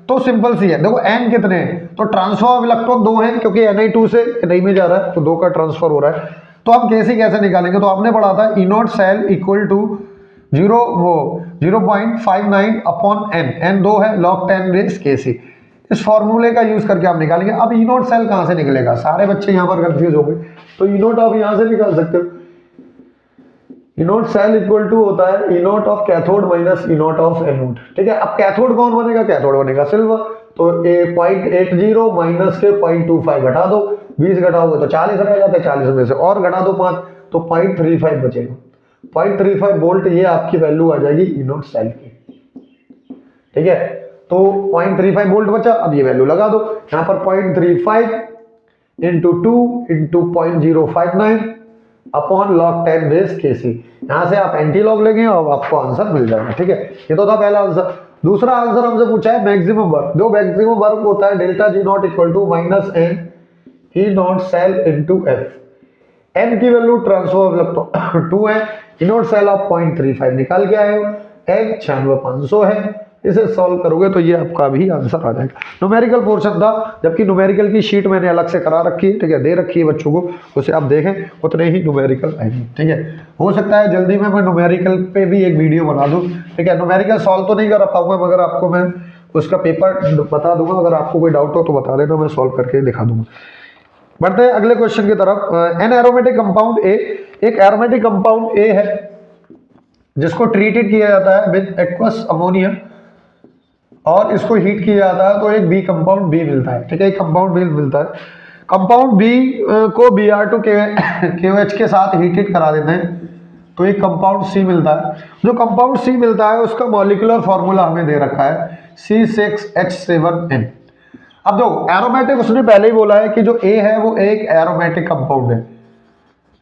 तो सिंपल सी है, देखो एन कितने हैं, तो ट्रांसफर ऑफ इलेक्ट्रॉन 2 है क्योंकि Na2 से Na में जा रहा है, तो 2 का ट्रांसफर हो रहा है। तो हम केसी कैसे निकालेंगे, तो आपने पढ़ा था E0 cell equal to 0.59 upon n 2 है log 10 रेस केसी। इस फॉर्मूले का यूज करके आप निकालेंगे। अब E0 सेल कहां से निकलेगा, सारे बच्चे यहां पर कंफ्यूज हो गए, तो E0 आप यहां से निकाल सकते हो। E0 सेल इक्वल टू होता है E0 of cathode minus E0 of anode, ठीक है। अब कैथोड कौन बनेगा, कैथोड बनेगा सिल्वर, तो 0.80 माइनस के 0.25 घटा दो, 20 घटाओगे तो 40 रह जाते हैं, 40 में से और घटा दो 5 तो 0.35 बचेगा, 0.35 वोल्ट, ये आपकी वैल्यू आ जाएगी E0 सेल की, ठीक है। तो 0.35 वोल्ट बचा, अब ये वैल्यू लगा दो यहां पर 0.35 into 2 into 0.059 upon log 10 base Kc. यहां से आप एंटी लॉग लेंगे और आपको आंसर मिल जाएगा, ठीक है। ये तो था पहला आंसर। दूसरा आंसर हमसे पूछा है मैक्सिमम वर्क, जो मैक्सिमम वर्क होता है delta G nought equal to minus n E0 cell into F. N की वैल्यू ट्रांसफर इलेक्ट्रॉन 2 है, E0 सेल आप 0.35 निकाल के आए हो, एन 96,500 है। इसे सॉल्व करोगे तो ये आपका भी आंसर आ जाएगा। न्यूमेरिकल पोर्शन था, जबकि न्यूमेरिकल की शीट मैंने अलग से करा रखी है, ठीक है, दे रखी है बच्चों को, उसे आप देखें उतने ही न्यूमेरिकल आएंगे, ठीक है। हो सकता है जल्दी में मैं न्यूमेरिकल पे भी एक वीडियो बना दूं, ठीक है। न्यूमेरिकल सॉल्व तो नहीं कर पाऊंगा मगर आपको मैं उसका पेपर बता दूंगा, अगर आपको कोई डाउट हो तो बता देना, मैं सॉल्व करके दिखा दूंगा। बढ़ते हैं अगले क्वेश्चन की तरफ। एन एरोमेटिक कंपाउंड ए, एक एरोमेटिक कंपाउंड ए है जिसको ट्रीटेड किया जाता है विद एक्वस अमोनिया और इसको हीट किया जाता है तो एक बी कंपाउंड बी मिलता है, ठीक है। एक कंपाउंड बी मिलता है। कंपाउंड बी को Br2 KOH के साथ हीटेड करा देते हैं तो एक कंपाउंड सी मिलता है। जो कंपाउंड सी मिलता है उसका मॉलिक्यूलर फॉर्मूला हमें दे रखा है C6H7N। अब देखो एरोमेटिक उसने पहले ही बोला है कि जो ए है वो एक एरोमेटिक कंपाउंड है,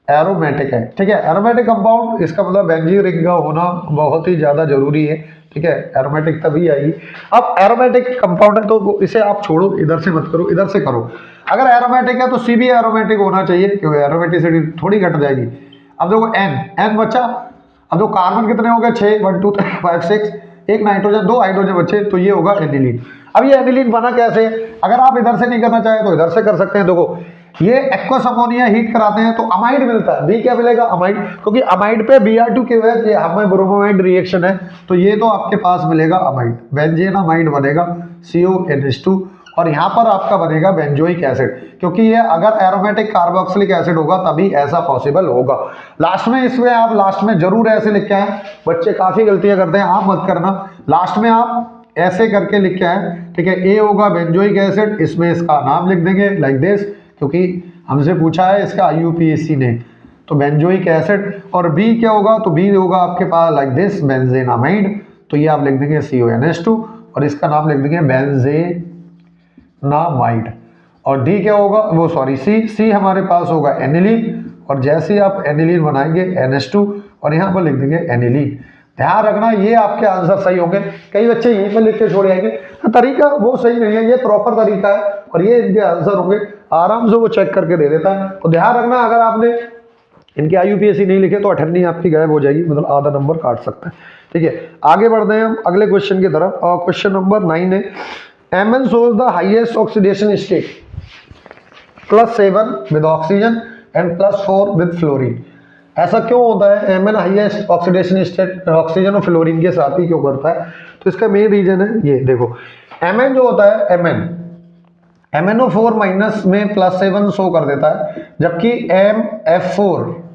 एरोमेटिक है, ठीक है। एरोमेटिक कंपाउंड इसका मतलब बेंजीन रिंग का होना बहुत ही ज्यादा जरूरी है, ठीक है। एरोमेटिक तभी आएगी। अब एरोमेटिक कंपाउंड है तो इसे आप छोड़ो, इधर से मत करो, इधर से करो। अगर एरोमेटिक है तो सी भी एरोमेटिक होना चाहिए क्योंकि एरोमेटिसिटी थोड़ी घट जाएगी। अब देखो एन बचा, अब जो कार्बन कितने हो गए 6, 1 2 3 5 6, एक नाइट्रोजन 2 हाइड्रोजन बचे तो ये होगा एनिलीन। अब ये एनिलीन बना कैसे, अगर आप इधर से नहीं करना चाहे तो इधर से कर सकते हैं। देखो ये एक्वस अमोनिया हीट कराते हैं तो अमाइड मिलता है, बी क्या मिलेगा अमाइड, क्योंकि अमाइड पे Br2 के वजह ये हमें ब्रोमोमाइड रिएक्शन है तो ये तो आपके पास मिलेगा अमाइड, बेंजीन अमाइड बनेगा CONH2 और यहाँ पर आपका बनेगा बेंजोइक एसिड, क्योंकि ये अगर एरोमेटिक कार्बोक्सिलिक एसिड होगा तभी ऐसा पॉसिबल होगा। लास्ट में इसमें आप लास्ट में जरूर ऐसे लिख के आए, बच्चे काफी गलतियां करते हैं, आप मत करना, लास्ट में आप ऐसे करके लिख के आए, ठीक है। ए होगा बेंजोइक एसिड, इसमें इसका नाम लिख देंगे लाइक दिस, क्योंकि हमसे पूछा है इसका IUPAC ने, तो बेंजोइक एसिड। और बी क्या होगा, तो बी होगा आपके पास लाइक दिस बेंजेनामाइड, तो ये आप लिख देंगे CONH2 और इसका नाम लिख देंगे बेंजेनामाइड। और डी क्या होगा, वो सॉरी सी हमारे पास होगा एनिलीन, और जैसे ही आप एनिलीन बनाएंगे NH2 और यहाँ पर लिख देंगे एनिलीन। ध्यान रखना ये आपके आंसर सही होंगे, कई बच्चे यहीं पर लिख के छोड़ आएंगे, तरीका वो सही नहीं है, ये प्रॉपर तरीका है और ये इनके आंसर होंगे, आराम से वो चेक करके दे देता है। तो ध्यान रखना अगर आपने इनके IUPAC नहीं लिखे तो 98 आपकी गायब हो जाएगी, मतलब आधा नंबर काट सकता है, ठीक है। आगे बढ़ते हैं हम अगले क्वेश्चन की तरफ और क्वेश्चन नंबर 9 है Mn shows the highest oxidation state +7 with oxygen, and +4 with fluorine. ऐसा क्यों होता है? Mn highest oxidation state oxygen और फ्लोरीन के साथ ही क्यों करता है? तो इसका मेन रीजन है ये देखो, Mn जो होता है MnO4 माइनस में +7 शो कर देता है, जबकि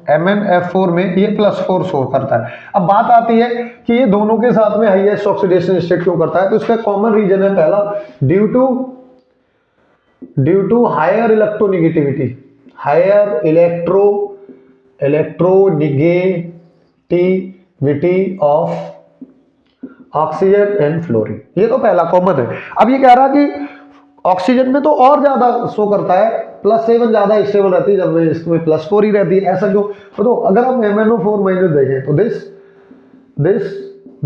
MnF4 में ये +4 शो करता है। अब बात आती है कि ये दोनों के साथ में हाईएस्ट ऑक्सीडेशन स्टेट क्यों करता है? तो इसका कॉमन रीजन है पहला, due to higher electronegativity, higher electronegativity of oxygen and fluorine. ये तो पहला कॉमन है। अब ये कह रहा कि ऑक्सीजन में तो और ज्यादा शो करता है, +7 ज्यादा स्टेबल रहती है, जब इसमें +4 ही रहती है। ऐसा क्यों? तो अगर हम MnO4 माइनस देखें तो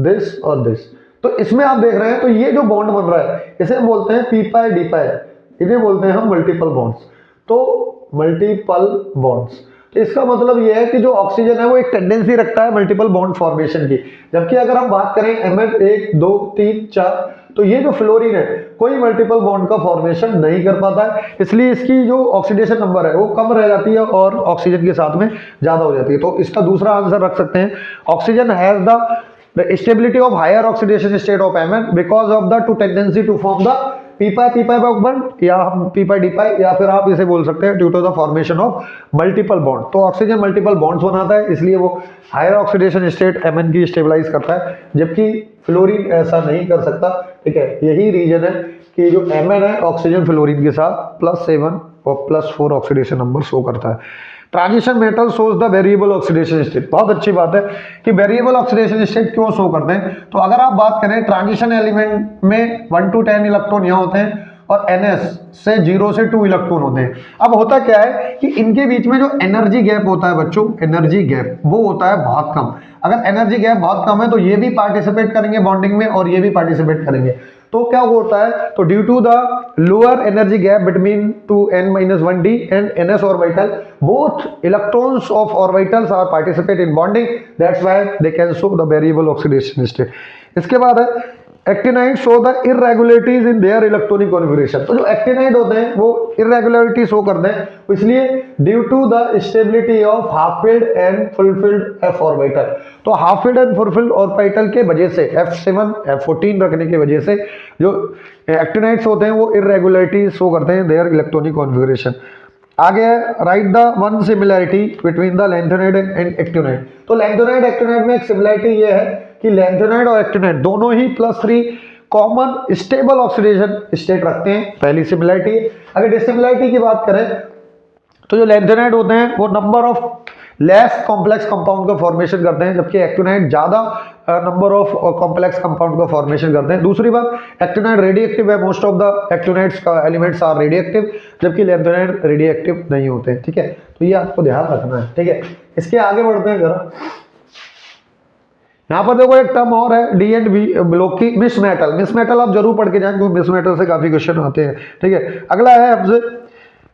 दिस और दिस, तो इसमें आप देख रहे हैं तो ये जो बॉन्ड बन रहा है इसे हम बोलते हैं p-pi d-pi, इन्हें बोलते हैं हम मल्टीपल बॉन्ड्स। तो मल्टीपल बॉन्ड्स, तो इसका मतलब ये है कि जो ऑक्सीजन है वो एक टेंडेंसी रखता है मल्टीपल बॉन्ड फॉर्मेशन की, जबकि अगर हम बात करें Mn 1 2 3 4, तो ये जो फ्लोरीन है कोई मल्टीपल बॉन्ड का फॉर्मेशन नहीं कर पाता है, इसलिए इसकी जो ऑक्सीडेशन नंबर है वो कम रह जाती है और ऑक्सीजन के साथ में ज्यादा हो जाती है। तो इसका दूसरा आंसर रख सकते हैं, oxygen has the stability of higher oxidation state of Mn because of the to tendency to form the p-pi bond, या हम p-pi d-pi, या फिर आप इसे बोल सकते हैं due to the formation of multiple bond. तो ऑक्सीजन मल्टीपल बॉन्ड्स बनाता है, इसलिए वो हायर ऑक्सीडेशन स्टेट Mn की स्टेबलाइज करता है, जबकि फ्लोरीन ऐसा नहीं कर सकता। ठीक है, यही रीजन है कि जो Mn है ऑक्सीजन फ्लोरीन के साथ +7 और +4 ऑक्सीडेशन नंबर शो करता है। Transition metal shows the variable oxidation state. बहुत अच्छी बात है कि वेरिएबल ऑक्सीडेशन स्टेट क्यों शो करते हैं। तो अगर आप बात करें ट्रांजिशन एलिमेंट में 1 to 10 इलेक्ट्रॉन यहाँ होते हैं और Ns से 0 से 2 इलेक्ट्रॉन होते हैं। अब होता क्या है कि इनके बीच में जो एनर्जी गैप होता है बच्चों, एनर्जी गैप वो होता है बहुत कम। अगर एनर्जी गैप बहुत कम है तो ये भी पार्टिसिपेट करेंगे बॉन्डिंग में और ये भी पार्टिसिपेट करेंगे। तो क्या होता है, तो due to the lower energy gap between 2n-1d and ns orbital, both electrons of orbitals are participate in bonding, that's why they can show the variable oxidation state. इसके बाद है actinide show the irregularities in their electronic configuration. तो जो actinide होते हैं वो irregularity show करते हैं, इसलिए due to the stability of half filled and full filled f orbital. तो half filled and full filled orbital के वजह से F7 F14 रखने की वजह से जो एक्टिनाइड्स होते हैं वो इरेगुलरिटी शो करते हैं देयर इलेक्ट्रॉनिक कॉन्फिगरेशन। आगे right the one similarity between the lanthanide and actinide. तो लैंथेनाइड एक्टिनाइड में एक सिमिलैरिटी ये है कि लैंथेनाइड और एक्टिनाइड दोनों ही +3 कॉमन स्टेबल ऑक्सीडेशन स्टेट रखते हैं, पहली सिमिलैरिटी। अगर डिसिमिलैरिटी की बात करें तो जो लैंथेनाइड होते हैं वो number of less complex compound का फॉर्मेशन करते हैं, जबकि एक्टिनाइड ज्यादा नंबर ऑफ कॉम्प्लेक्स कंपाउंड का फॉर्मेशन करते हैं। दूसरी बात, एक्टिनाइड रेडिएक्टिव है, मोस्ट ऑफ द एक्टिनाइड्स का एलिमेंट्स आर रेडिएक्टिव, जबकि लैंथेनाइड रेडिएक्टिव नहीं होते हैं। ठीक है, तो ये आपको ध्यान रखना है। ठीक है, इसके आगे बढ़ते हैं जरा। यहाँ पर देखो एक टर्म और है डी एंड बी ब्लॉक की, मिस मेटल। मिस मेटल आप जरूर पढ़ के जाएं क्योंकि मिस मेटल से काफी क्वेश्चन आते हैं। ठीक है, अगला है आपसे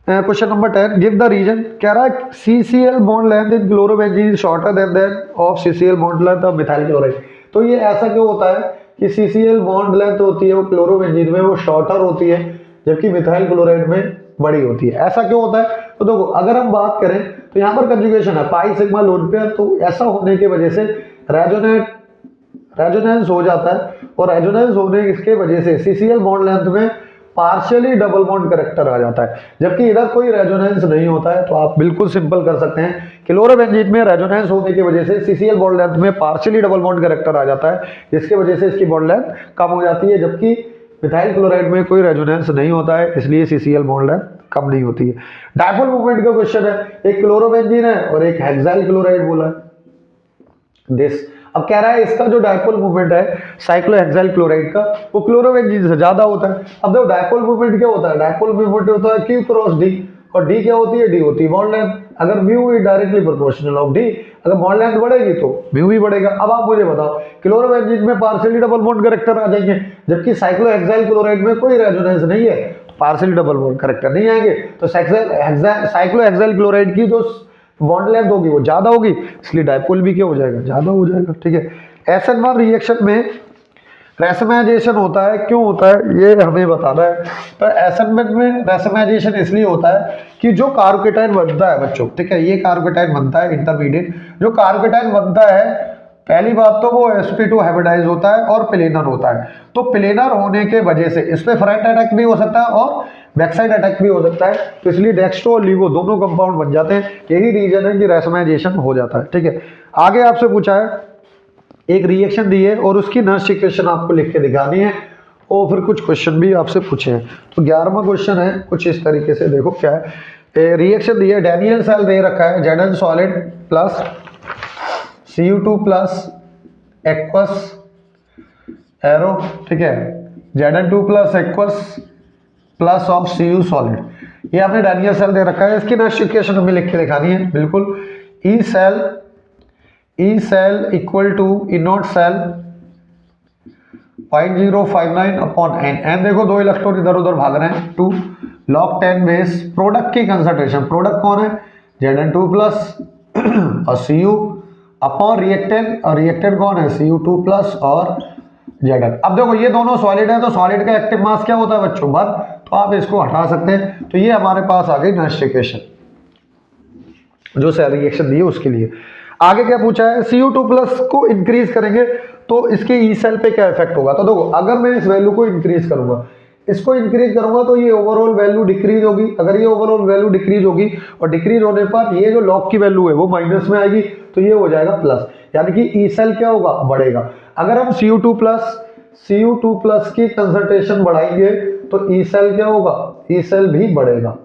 question number 10, give the reason. कह रहा है CCl bond length in chlorobenzene shorter than that of CCl bond length of methyl chloride. तो ये ऐसा क्यों होता है कि CCl बॉन्ड लेंथ होती है वो क्लोरोबेंजीन में वो शॉर्टर होती है, जबकि मिथाइल क्लोराइड में बड़ी होती है। ऐसा क्यों होता है? तो देखो अगर हम बात करें तो यहाँ पर कंजुगेशन है पाई सिग्मा लोन पेयर, तो ऐसा होने की वजह से रेजोनेंस हो जाता है, और रेजोनेंस होने की वजह से CCl बॉन्ड लेंथ में पार्शियली डबल बॉन्ड कैरेक्टर आ जाता है, जबकि इधर कोई रेजोनेंस नहीं होता है। तो आप बिल्कुल सिंपल कर सकते हैं, क्लोरोबेंजीन में रेजोनेंस होने की वजह से CCl बॉन्ड लेंथ में पार्शियली डबल बॉन्ड कैरेक्टर आ जाता है, जिसकी वजह से इसकी बॉन्ड लेंथ कम हो जाती है, जबकि मिथाइल क्लोराइड में कोई रेजोनेंस नहीं होता है, इसलिए CCl बॉन्ड लेंथ कम नहीं होती है। डायपोल मूवमेंट का क्वेश्चन है, एक क्लोरोबेंजीन है और एक हेक्साइल क्लोराइड बोला है दिस। अब कह रहा है इसका जो डायपोल मूवमेंट है साइक्लोहेक्साइल क्लोराइड का वो क्लोरोबेंजीन से ज्यादा होता है। अब देखो डायपोल मूवमेंट क्या होता है, डायपोल मूवमेंट होता है Q क्रॉस D, और D क्या होती है, D होती है बॉन्ड लेंथ। अगर mu is directly proportional of D, अगर बॉन्ड लेंथ बढ़ेगी तो म्यू भी बढ़ेगा। अब आप मुझे बताओ, क्लोरोबेंजीन में पार्शियली डबल बॉन्ड कैरेक्टर आ जाएंगे, जबकि साइक्लोहेक्साइल क्लोराइड में कोई रेजोनेंस नहीं है, तो पार्शियली डबल बॉन्ड कैरेक्टर नहीं आएंगे। तो साइक्लोहेक्साइल क्लोराइड की जो बॉन्ड लेंथ होगी वो ज्यादा होगी, इसलिए डायपोल भी क्या हो जाएगा, ज्यादा हो जाएगा। ठीक है, SN1 रिएक्शन में रेसमाइजेशन होता है, क्यों होता है ये हमें बताना है। तो असाइनमेंट में रेसमाइजेशन इसलिए होता है कि जो कार्बोकेटाइन बनता है बच्चों, ठीक है, ये कार्बोकेटाइन बनता है इंटरमीडिएट, जो कार्बोकेटाइन बनता है पहली बात तो वो sp2 हाइब्रिडाइज होता है और प्लेनर होता है। तो प्लेनर होने के वजह से इस पे फ्रंट अटैक भी हो सकता है और बैक साइड अटैक भी हो सकता है, तो इसलिए डेक्स्ट्रो और लीवो दोनों कंपाउंड बन जाते हैं। यही रीजन है कि रेसमाइजेशन हो जाता है, ठीक है। आगे आपसे पूछा है एक रिएक्शन दी है और उसकी नर्स इक्वेशन आपको लिख के दिखानी है और फिर कुछ क्वेश्चन भी आपसे पूछे हैं। तो 11वां क्वेश्चन है कुछ इस तरीके से, देखो क्या है। रिएक्शन दी है, डैनियल सेल दे रखा है, Zn solid plus Cu2 plus aqueous arrow, ठीक है, Zn2 plus aqueous plus of Cu solid. ये आपने डैनियल सेल दे रखा है, इसकी नर्स इक्वेशन हमें लिख के दिखानी है बिल्कुल। E cell equal to E naught cell 0.059 upon n. N देखो दो इलेक्ट्रॉन इधर उधर भाग रहे हैं, 2 log 10 बेस। प्रोडक्ट की कंसंट्रेशन, प्रोडक्ट कौन है Zn2 प्लस और Cu अपॉन रिएक्टेंट, और रिएक्टेंट कौन है Cu2 प्लस और Zn। अब देखो ये दोनों सॉलिड है तो सॉलिड का एक्टिव मास क्या होता है बच्चों 1, तो आप इसको हटा सकते हैं। तो ये हमारे पास आ गई नर्स इक्वेशन जो सेल रिएक्शन दी है उसके लिए। आगे क्या पूछा है, Cu2 प्लस को इंक्रीज करेंगे तो इसके ई सेल पे क्या इफेक्ट होगा। तो देखो अगर मैं इस वैल्यू को इंक्रीज करूंगा, इसको इंक्रीज करूंगा तो ये ओवरऑल वैल्यू डिक्रीज होगी। अगर ये ओवरऑल वैल्यू डिक्रीज होगी और डिक्रीज होने पर ये जो लॉग की वैल्यू है वो माइनस में आएगी, तो ये हो जाएगा प्लस, यानी कि ई सेल क्या होगा बढ़ेगा। अगर हम Cu2 प्लस की कंसंट्रेशन बढ़ाएंगे तो ई सेल क्या होगा, ई सेल भी बढ़ेगा,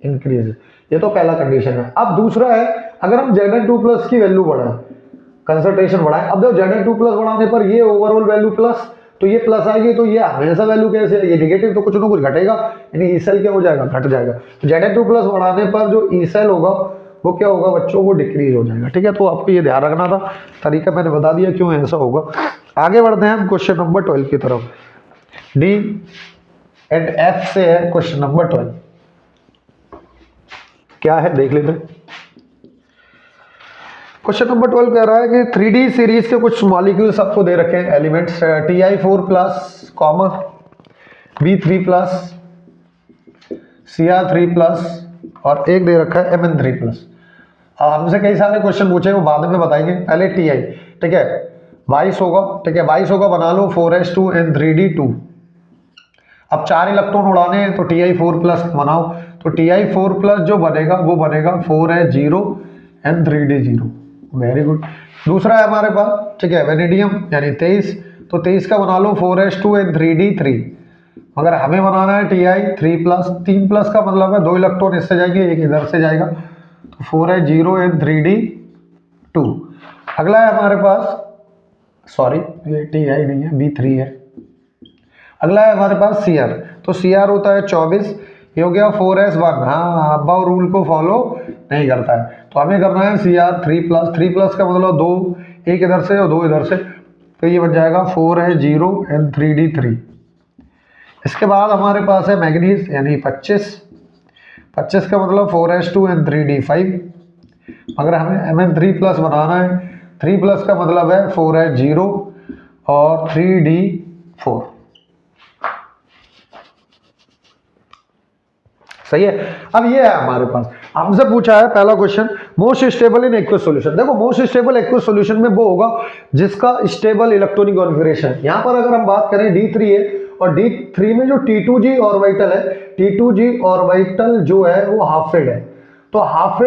इंक्रीज। ये तो पहला कंडीशन है। अब दूसरा है, अगर हम Zn2 प्लस की वैल्यू बढ़ाएं, कंसंट्रेशन बढ़ाएं, अब देखो Zn2 प्लस बढ़ाने पर ये ओवरऑल वैल्यू प्लस, तो ये प्लस आएगी, तो ये हमेशा वैल्यू कैसे है, ये नेगेटिव, तो कुछ ना कुछ घटेगा, यानी ई सेल क्या हो जाएगा, घट जाएगा। तो Zn2 प्लस बढ़ाने पर जो ई सेल होगा वो क्या होगा बच्चों, वो डिक्रीज हो जाएगा, ठीक है। तो आपको ये ध्यान रखना था, तरीका मैंने बता दिया क्यों ऐसा होगा। आगे बढ़ते हैं हम क्वेश्चन नंबर 12 की तरफ। डी एंड एफ से है क्वेश्चन नंबर 12, क्या है देख लेते हैं। क्वेश्चन नंबर 12 कह रहा है कि 3D सीरीज के कुछ मॉलिक्यूल्स आपको दे रखे हैं, elements Ti4 plus comma B3 plus Cr3 plus और एक दे रखा है Mn3 प्लस। अब हमसे कई सारे क्वेश्चन पूछे, वो बाद में बताएंगे, पहले Ti, ठीक है, 22 होगा, ठीक है, 22 होगा, बना लो 4s2 N3d2। अब 4 इलेक्ट्रॉन उड़ाने हैं तो Ti4 प्लस बनाओ, तो Ti4 प्लस जो बनेगा वो बनेगा 4s0 N3d0। Very good. दूसरा है हमारे पास, ठीक है, वेनेडियम यानी 23, तो 23 का बना लो 4s2 N3d3, मगर हमें बनाना है Ti3 प्लस। 3 प्लस का मतलब है 2 इलेक्ट्रॉन इससे जाएंगे, एक इधर से जाएगा, तो 4s0 N3d2। अगला है हमारे पास, सॉरी ये Ti नहीं है, B3 है। अगला है हमारे पास Cr, तो Cr होता है 24, ये हो गया 4s1। हाँ, अब्बा रूल को फॉलो नहीं करता है, तो हमें करना है Cr3 प्लस। 3 प्लस का मतलब 2, एक इधर से और 2 इधर से, तो ये बन जाएगा 4s0 N3d3। इसके बाद हमारे पास है मैग्नीज यानी 25, 25 का मतलब 4s2 N3d5, मगर हमें Mn3 प्लस बनाना है। 3 प्लस का मतलब है 4s0 और 3d4, सही है। अब ये है हमारे पास, हमसे पूछा है पहला question, most stable in aqueous solution. देखो मोस्ट स्टेबल एक्वस सॉल्यूशन में वो होगा जिसका स्टेबल इलेक्ट्रॉनिक कॉन्फ़िगरेशन। यहां पर अगर हम बात करें D3 है, और D3 में जो T2G ऑर्बिटल है, T2G ऑर्बिटल जो है वो हाफ फील्ड है, तो हाफ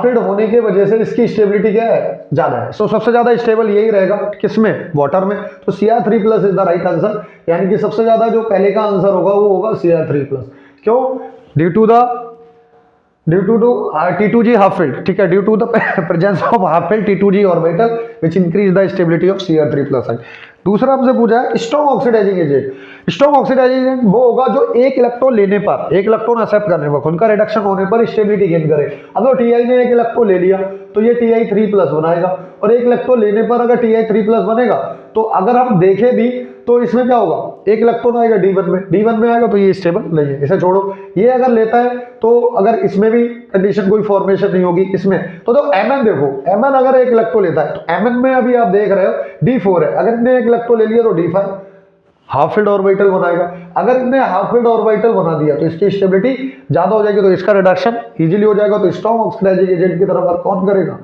फील्ड होने की वजह से इसकी स्टेबिलिटी क्या है, ज्यादा है। सो सबसे ज्यादा स्टेबल यही रहेगा, किसमें, वाटर में। तो Cr3 plus is the right answer, यानी कि सबसे ज्यादा जो पहले का आंसर होगा वो होगा Cr3 प्लस। क्यों, due to T2G half field, ठीक है, due to the presence of half field T2G orbital which increase the stability of Cr3 plus. दूसरा हमसे पूछा है strong oxidising agent. Strong oxidising agent वो होगा जो एक इलेक्ट्रॉन लेने पर, एक इलेक्ट्रॉन एक्सेप्ट करने पर, उनका रिडक्शन होने पर स्टेबिलिटी गेन करे। अब तो Ti ने एक इलेक्ट्रॉन ले लिया तो ये Ti3 प्लस बनाएगा, और एक इलेक्ट्रॉन लेने पर अगर Ti3 प्लस बनेगा, तो अगर हम देखें भी तो इसमें क्या होगा, एक इलेक्ट्रॉन आएगा D1 में, D1 में आएगा तो ये स्टेबल नहीं है, इसे छोड़ो। ये अगर लेता है तो अगर इसमें भी कंडीशन कोई फॉर्मेशन नहीं होगी इसमें, तो Mn देखो, Mn अगर एक इलेक्ट्रॉन लेता है तो Mn में अभी आप देख रहे हो D4 है, अगर इसने एक इलेक्ट्रॉन ले लिया तो D5 हाफ फील्ड ऑर्बिटल बनाएगा। अगर इसने हाफ फील्ड ऑर्बिटल बना दिया तो इसकी स्टेबिलिटी ज्यादा हो जाएगी, तो इसका रिडक्शन इजीली हो जाएगा। तो स्ट्रॉन्ग ऑक्सीडाइजिंग एजेंट की तरफ वर्क कौन करेगा,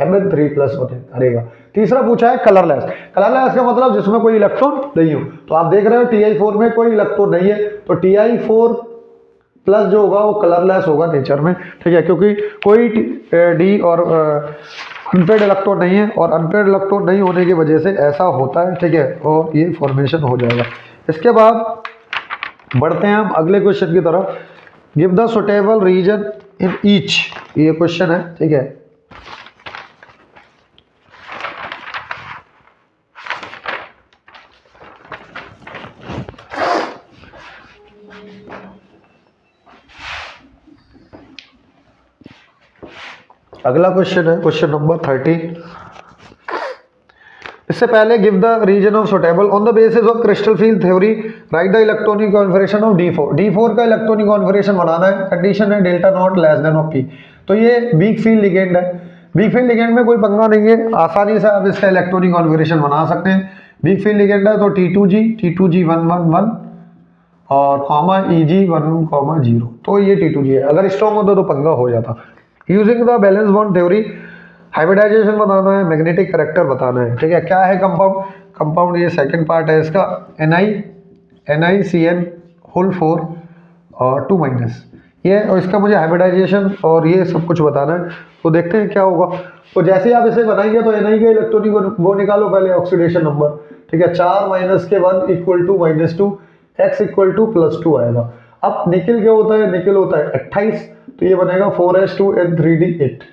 Mn3+ करेगा। तीसरा पूछा है कलरलेस। कलरलेस का मतलब जिसमें कोई इलेक्ट्रॉन नहीं हो, तो आप देख रहे हो Ti4 में कोई इलेक्ट्रॉन नहीं है, तो Ti4+ जो होगा वो कलरलेस होगा नेचर में, ठीक है, क्योंकि कोई डी और अनपेड इलेक्ट्रॉन नहीं है, और अनपेड इलेक्ट्रॉन नहीं होने की वजह से ऐसा होता है, ठीक है, और ये फॉर्मेशन हो जाएगा। इसके बाद बढ़ते हैं हम अगले क्वेश्चन की तरफ। Give the suitable reason in each, ये क्वेश्चन है, ठीक है। अगला क्वेश्चन है क्वेश्चन नंबर 13। इससे पहले give the reason of suitable on the basis of crystal field theory write the electronic configuration of D4। D4 का इलेक्ट्रॉनिक कॉन्फिगरेशन बनाना है, कंडीशन है delta naught less than of P। तो ये weak field ligand है, weak field ligand में कोई पंगा नहीं है, आसानी से आप इसका इलेक्ट्रॉनिक कॉन्फिगरेशन बना सकते हैं। वीक फील्ड लिगेंड है तो T2G 111 और कॉमा Eg 1,0, तो ये T2G है। अगर स्ट्रॉन्ग होता तो पंगा हो जाता। Using the balance bond theory hybridisation बताना है, मैग्नेटिक कैरेक्टर बताना है, ठीक है। क्या है कंपाउंड, कंपाउंड ये सेकंड पार्ट है इसका, NiCN4 और 2- ये, और इसका मुझे हाइब्रिडाइजेशन और ये सब कुछ बताना है। तो देखते हैं क्या होगा। तो जैसे ही आप इसे बनाएंगे तो Ni के इलेक्ट्रॉनिक वो निकालो पहले, ऑक्सीडेशन नंबर, ठीक है। 4 - 1 = -2, x = +2 आएगा। अब निकिल क्या होता है, निकिल होता है 28, तो ये बनेगा 4s2n3d8।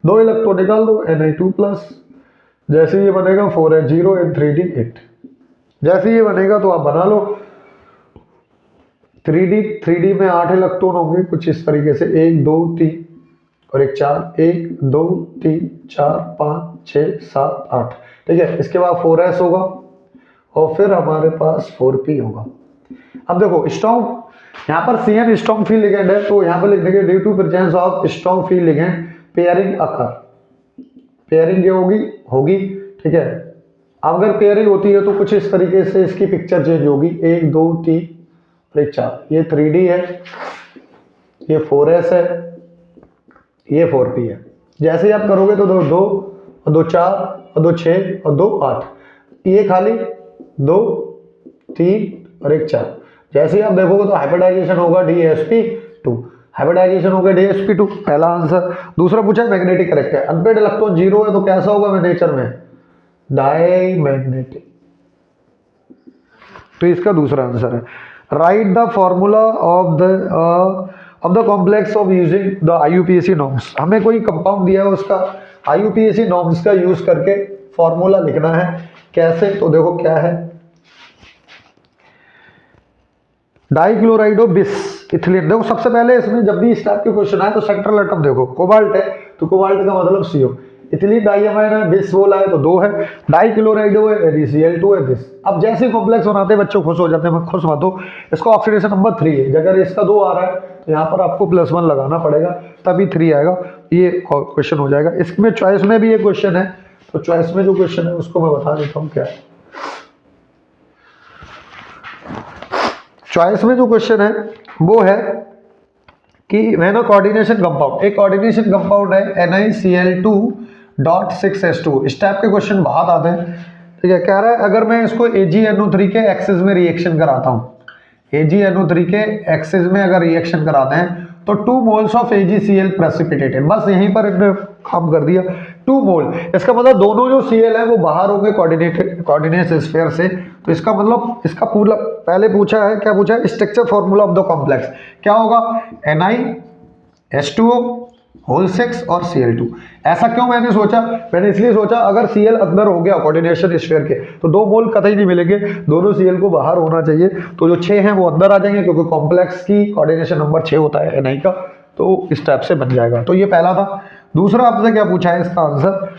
2 इलेक्ट्रॉन निकाल दो Na2+, जैसे ये बनेगा 4s0n3d8। जैसे ये बनेगा तो आप बना लो 3d में 8 इलेक्ट्रॉन होंगे कुछ इस तरीके से, 1 2 3 और एक 4, 1 2 3 4 5 6 7 8, ठीक है। इसके बाद 4s होगा और फिर हमारे पास 4p होगा। अब देखो स्ट्रॉन्ग, यहाँ पर Cn स्ट्रॉन्ग फील्ड लिगेंड है, तो यहाँ पर लिख देंगे due to presence of strong field ligand pairing occur. Pairing ये होगी, ठीक है। अगर पेयरिंग होती है तो कुछ इस तरीके से इसकी पिक्चर चेंज होगी, 1 2 3 और एक 4, ये 3d है, ये 4s है, ये 4p है। जैसे ही आप करोगे तो 2 2 और 2 4 और 2 6 और 2 8, ये खाली 2 3 और एक 4। जैसे ही आप देखोगे तो हाइब्रिडाइजेशन होगा DsP2, हाइब्रिडाइजेशन होगा DsP2, पहला आंसर। दूसरा पूछा है मैग्नेटिक कैरेक्टर, अनपेड इलेक्ट्रॉन 0 है तो कैसा होगा नेचर में, डायमैग्नेटिक, तो इसका दूसरा आंसर है। Right the formula of the complex of using the IUPAC norms. हमें कोई कंपाउंड दिया है, उसका IUPAC नॉर्म्स का यूज करके फॉर्मूला लिखना है। कैसे, तो देखो क्या है, डाइक्लोराइड ऑफ बिस इथिलीन। देखो सबसे पहले इसमें जब भी इस टाइप के क्वेश्चन आए तो सेंट्रल एटम देखो, कोबाल्ट है तो कोबाल्ट का मतलब CO, इथिलीन डाइअमाइन है, बिस बोला है तो 2 है, डाइक्लोराइड है AgCl2 है बिस। अब जैसे कॉम्प्लेक्स बनाते हैं बच्चों खुश हो जाते हैं, मैं खुश मत हो, इसका ऑक्सीडेशन नंबर 3 है। अगर इसका 2 आ रहा है तो यहाँ पर आपको +1 लगाना पड़ेगा, तभी 3 आएगा, ये क्वेश्चन हो जाएगा। इसमें चॉइस में भी ये क्वेश्चन है, तो चॉइस में जो क्वेश्चन है उसको मैं बता देता हूँ क्या है। चॉइस में जो क्वेश्चन है वो है कि व्हेन अ कोऑर्डिनेशन कंपाउंड, एक कोऑर्डिनेशन कंपाउंड है NiCl2.6s2, इस टाइप के क्वेश्चन बहुत आते हैं, ठीक है। कह रहा है अगर मैं इसको AgNO3 के एक्सिस में रिएक्शन कराता हूँ, AgNO3 के एक्सिस में अगर रिएक्शन कराते हैं तो 2 मोल्स ऑफ AgCl प्रेसिपिटेटेड, बस यहीं पर इन्होंने काम कर दिया 2 मोल। इसका मतलब दोनों जो Cl है वो बाहर होंगे कोऑर्डिनेट स्फीयर से। तो इसका मतलब इसका पूरा पहले पूछा है, क्या पूछा है, structure formula of the complex क्या होगा, NiH2O6 और Cl2। ऐसा क्यों मैंने सोचा, मैंने इसलिए सोचा अगर Cl अंदर हो गया कोऑर्डिनेशन स्फीयर के तो 2 मोल कतई नहीं मिलेंगे, दोनों Cl को बाहर होना चाहिए, तो जो 6 हैं वो अंदर आ जाएंगे क्योंकि कॉम्प्लेक्स की कोऑर्डिनेशन नंबर 6 होता है Ni का, तो इस टाइप से बन जाएगा। तो ये पहला था। दूसरा आपसे क्या पूछा है, इसका answer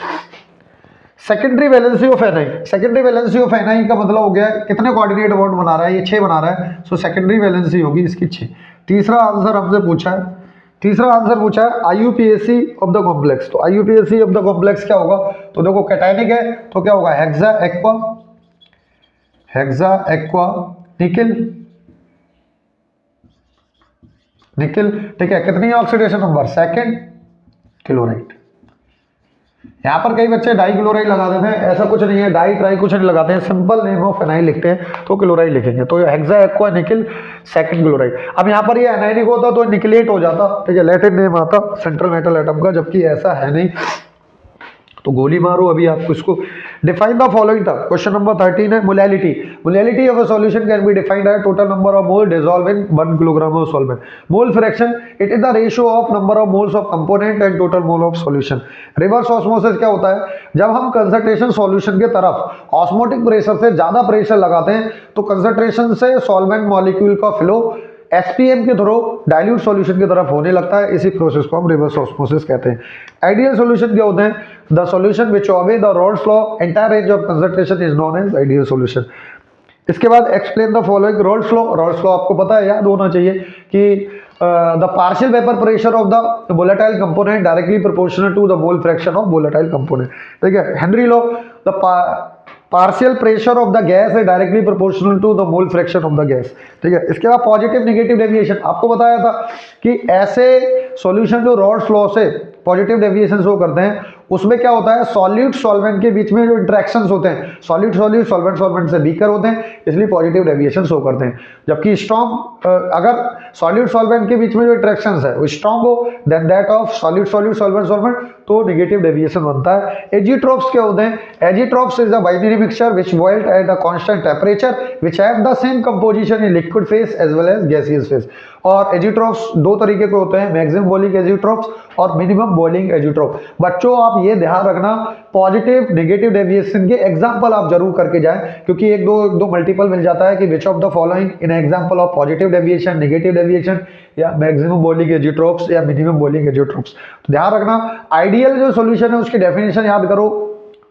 secondary valency of Ni, secondary valency of Ni का मतलब हो गया कितने कोऑर्डिनेट बॉन्ड बना रहा है, ये 6 बना रहा है, सो सेकेंडरी वैलेंसी होगी इसकी 6। तीसरा आंसर हमसे पूछा है, तीसरा आंसर पूछा है आईयूपीएसी ऑफ द कॉम्प्लेक्स। तो आईयूपीएसी ऑफ द कॉम्प्लेक्स क्या होगा, तो देखो कैटायनिक है तो क्या होगा, hexa aqua, hexa aqua nickel, nickel, ठीक है। कितनी ऑक्सीडेशन नंबर, सेकंड, क्लोराइड। यहाँ पर कई बच्चे डाई क्लोराइड लगा देते हैं, ऐसा कुछ नहीं है, डाई ट्राई कुछ नहीं लगाते हैं, सिंपल नेम ऑफ एनाइल लिखते हैं तो क्लोराइड लिखेंगे। तो hexa aqua nickel second chloride. अब यहाँ पर ये एनाइनिक होता तो निकलेट हो जाता, ठीक है, लैटिन नेम आता सेंट्रल मेटल एटम का, जबकि ऐसा है नहीं। तो गोली मारो अभी आपको इसको। Define the following term, question number 13 है molality. Molality of a solution can be defined as total number of mole dissolve in 1 kilogram of solvent. Mole fraction, it is the ratio of number of moles of component and total mole of solution. Reverse osmosis क्या होता है, जब हम concentration solution के तरफ osmotic pressure से ज्यादा pressure लगाते हैं तो कंसंट्रेशन से सॉल्वेंट मॉलिक्यूल का फ्लो एसपीएम के थ्रू डाइल्यूट सॉल्यूशन की तरफ होने लगता है, इसी प्रोसेस को हम रिवर्स ऑस्मोसिस कहते हैं। आइडियल सॉल्यूशन क्या होते हैं, the solution which obey the Raoult's law, entire range of concentration is known as ideal solution. इसके बाद explain the following Raoult's law. Raoult's law आपको पता है, याद होना चाहिए कि the partial vapour pressure of the volatile component directly proportional to the mole fraction of volatile component, ठीक है। Henry law, the partial pressure of the gas है directly proportional to the mole fraction of the gas, ठीक है। इसके बाद positive negative deviation, आपको बताया था कि ऐसे सॉल्यूशन जो रॉल्स लॉ से पॉजिटिव डेविएशन शो करते हैं उसमें क्या होता है, सॉल्यूट सॉल्वेंट के बीच में जो इंटरेक्शंस होते हैं, सॉल्यूट सॉल्यूट सॉल्वेंट सॉल्वेंट से वीकर होते हैं, इसलिए पॉजिटिव डेविएशन शो करते हैं। जबकि स्ट्रॉन्ग, अगर सॉल्यूट सॉल्वेंट के बीच में जो इंटरेक्शंस है वो स्ट्रॉन्ग हो than that of solute solute solvent solvent, तो नेगेटिव डेविएशन बनता है। एजिट्रोप्स क्या होते हैं, azeotropes is a binary mixture which boiled at a constant temperature which have the same composition in liquid phase as well as gaseous phase. और azeotropes दो तरीके के होते हैं, मैक्सिमम बॉइलिंग एजिट्रोप्स और मिनिमम बॉइलिंग एजिट्रोप। बच्चों आप ये ध्यान रखना, पॉजिटिव नेगेटिव डेविएशन के एग्जांपल आप जरूर करके जाएं, क्योंकि एक दो मल्टीपल मिल जाता है कि which of the following in example of positive deviation, negative deviation या मैक्सिमम बॉइलिंग एजिट्रोप्स या मिनिमम बॉइलिंग एजिट्रोप्स। तो ध्यान रखना, आइडियल जो सॉल्यूशन है उसकी डेफिनेशन याद करो,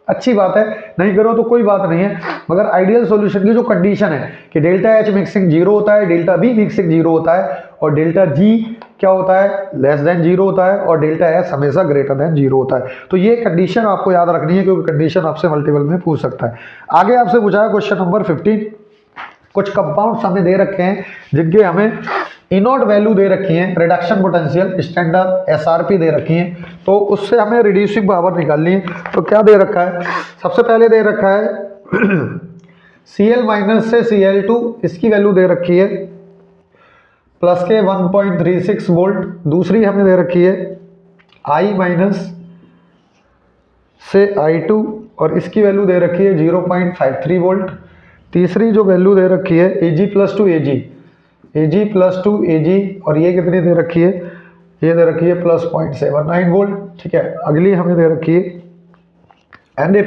अच्छी बात है, नहीं करो तो कोई बात नहीं है, मगर आइडियल सॉल्यूशन की जो कंडीशन है कि डेल्टा एच मिक्सिंग 0 होता है, डेल्टा बी मिक्सिंग 0 होता है और डेल्टा जी क्या होता है, लेस देन 0 होता है और डेल्टा एस हमेशा ग्रेटर देन 0 होता है। तो ये कंडीशन आपको याद रखनी है क्योंकि कंडीशन आपसे मल्टीपल में पूछ सकता है। आगे आपसे पूछा है क्वेश्चन नंबर 15, कुछ कंपाउंड्स हमें दे रखे हैं जिनके हमें इनोट वैल्यू दे रखी है, रिडक्शन पोटेंशियल स्टैंडर्ड एसआरपी दे रखी है, तो उससे हमें रिड्यूसिंग पावर निकालनी है। तो क्या दे रखा है, सबसे पहले दे रखा है Cl माइनस से Cl2, इसकी वैल्यू दे रखी है प्लस के 1.36 वोल्ट। दूसरी हमें दे रखी है I माइनस से I2 और इसकी वैल्यू दे रखी है 0.53 वोल्ट। तीसरी जो वैल्यू दे रखी है Ag प्लस टू Ag और ये कितनी दे रखी है, ये दे रखी है प्लस 0.79 वोल्ट, ठीक है। अगली हमें दे रखी है Na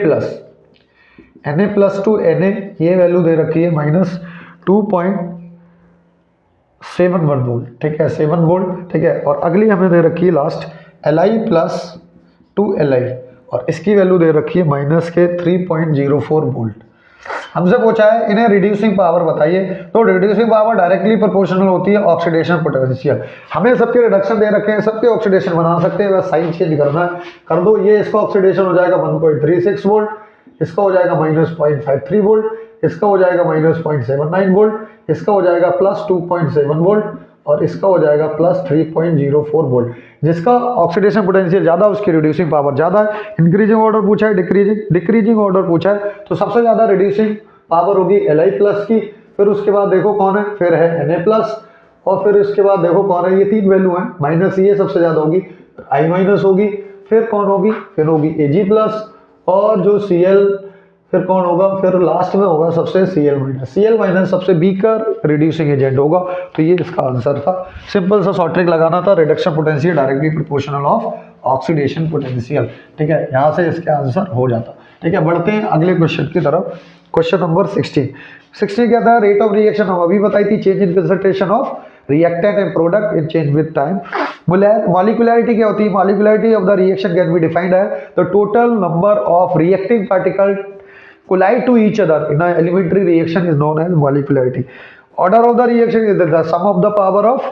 प्लस टू Na, ये वैल्यू दे रखी है माइनस 2.71 वोल्ट, ठीक है, 7 वोल्ट, ठीक है। और अगली हमें दे रखी है last Li plus two Li और इसकी वैल्यू दे रखी है माइनस के 3.04 वोल्ट। हमसे पूछा है इन्हें रिड्यूसिंग पावर बताइए, तो रिड्यूसिंग पावर डायरेक्टली प्रोपोर्शनल होती है ऑक्सीडेशन पोटेंशियल। हमें सबके रिडक्शन दे रखे हैं, सबके ऑक्सीडेशन बना सकते हैं, बस साइन चेंज करना है, कर दो। ये इसका ऑक्सीडेशन हो जाएगा 1.36 वोल्ट, इसका हो जाएगा माइनस 0.53 वोल्ट, इसका हो जाएगा माइनस 0.79 वोल्ट, इसका हो जाएगा प्लस 2.7 वोल्ट और इसका हो जाएगा प्लस 3.04 वोल्ट। जिसका ऑक्सीडेशन पोटेंशियल ज़्यादा उसकी रिड्यूसिंग पावर ज़्यादा है। इंक्रीजिंग ऑर्डर पूछा है, डिक्रीजिंग ऑर्डर पूछा है, तो सबसे ज़्यादा रिड्यूसिंग पावर होगी Li प्लस की, फिर उसके बाद देखो कौन है, फिर है Na प्लस और फिर उसके बाद देखो कौन है, ये 3 वैल्यू है, माइनस ये सबसे ज़्यादा होगी, I माइनस होगी, फिर कौन होगी, फिर होगी Ag प्लस और जो Cl, फिर कौन होगा, फिर लास्ट में होगा सबसे Cl माइनस सबसे वीकर रिड्यूसिंग एजेंट होगा। तो ये इसका आंसर था, सिंपल सा शॉर्ट ट्रिक लगाना था, reduction potential directly proportional of oxidation potential, ठीक है, यहाँ से इसका आंसर हो जाता, ठीक है। बढ़ते हैं अगले क्वेश्चन की तरफ, क्वेश्चन नंबर 16 क्या था, रेट ऑफ रिएक्शन हम अभी बताई थी, change in concentration of reactant and product in change with time. Molecularity क्या होती है? Molecularity of the reaction can be defined है the total number of reacting particle collide to each other in an elementary reaction is known as molecularity. Order of the reaction is the sum of the power of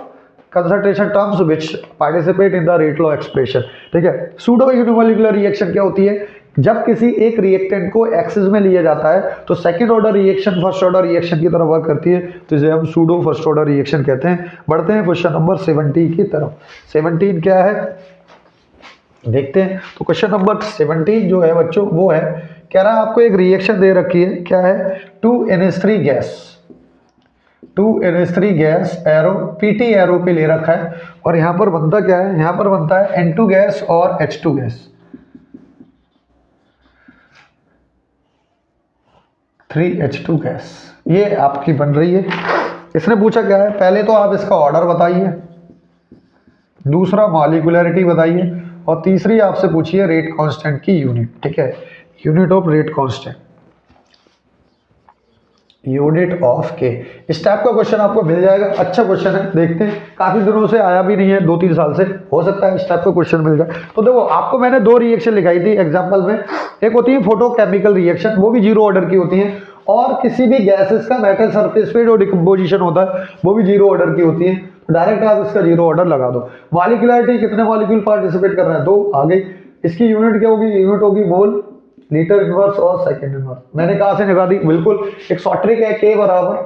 concentration terms which participate in the rate law expression. ठीक है। Pseudo unimolecular reaction क्या होती है? जब किसी एक reactant को axis में लिया जाता है तो second order reaction first order reaction की तरफ वर्क करती है, तो इसे हम सूडो फर्स्ट ऑर्डर रिएक्शन कहते हैं। बढ़ते हैं क्वेश्चन नंबर 17 की तरफ। 17 क्या है देखते हैं। तो क्वेश्चन नंबर 17 जो है बच्चों वो है, कह रहा है आपको एक रिएक्शन दे रखी है, क्या है 2NH3 gas, 2NH3 gas arrow PT arrow पे ले रखा है और यहाँ पर बनता क्या है? यहाँ पर बनता है N2 गैस और H2 गैस, 3H2 गैस, ये आपकी बन रही है। इसने पूछा क्या है? पहले तो आप इसका ऑर्डर बताइए, दूसरा मॉलिक्यूलरिटी बताइए और तीसरी आपसे पूछिए रेट कांस्टेंट की यूनिट। ठीक है, unit of rate constant, unit of के। इस टाइप का क्वेश्चन आपको मिल जाएगा। अच्छा क्वेश्चन है, देखते हैं, काफी दिनों से आया भी नहीं है, 2-3 साल से, हो सकता है इस टाइप का क्वेश्चन मिल जाए। तो देखो आपको मैंने 2 रिएक्शन लिखाई थी एग्जांपल में, एक होती है फोटोकेमिकल रिएक्शन, वो भी 0 ऑर्डर की होती है, और किसी भी गैसेस का मेटल सरफेस पे जो डिकम्पोजिशन होता है वो भी 0 ऑर्डर की होती है। तो डायरेक्ट आप इसका 0 ऑर्डर लगा दो। मॉलिक्यूलरिटी, कितने मॉलिक्यूल पार्टिसिपेट कर रहे हैं? 2 आ गई। इसकी यूनिट क्या होगी? यूनिट होगी मोल, लीटर इनवर्स और सेकंड इनवर्स। मैंने कहा से निकाल दी, बिल्कुल एक शॉर्ट ट्रिक है, K बराबर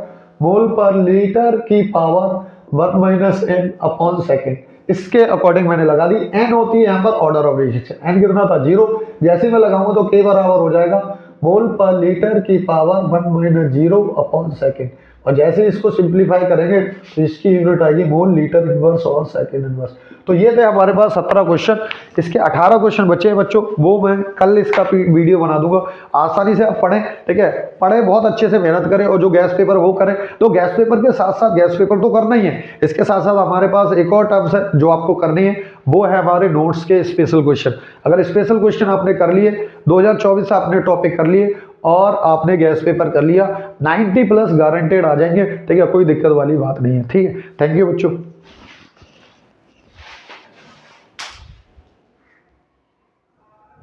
मोल पर लीटर की पावर 1 - n अपॉन सेकंड, इसके अकॉर्डिंग मैंने लगा दी। n होती है यहाँ पर ऑर्डर ऑफ रिएक्शन, n कितना था 0, जैसे मैं लगाऊंगा तो K बराबर हो जाएगा मोल पर लीटर की पावर 1 - 0 अपॉन सेकंड, और जैसे इसको सिंप्लीफाई करेंगे तो इसकी यूनिट आएगी मोल, लीटर इनवर्स और सेकंड इनवर्स। तो ये थे हमारे पास 17 क्वेश्चन, इसके 18 क्वेश्चन बचे हैं बच्चों, वो मैं कल इसका वीडियो बना दूंगा। आसानी से आप पढ़ें, ठीक है, पढ़ें, बहुत अच्छे से मेहनत करें, और जो गैस पेपर वो करें। तो गैस पेपर के साथ साथ गैस पेपर तो करना ही है, इसके साथ साथ हमारे पास एक और टर्म्स है जो आपको करनी है, वो है हमारे नोट्स के स्पेशल क्वेश्चन। अगर स्पेशल क्वेश्चन आपने कर लिए, 2024 से आपने टॉपिक कर लिए और आपने गैस पेपर कर लिया, 90+ गारंटेड आ जाएंगे। ठीक है, कोई दिक्कत वाली बात नहीं है। ठीक है, थैंक यू बच्चों।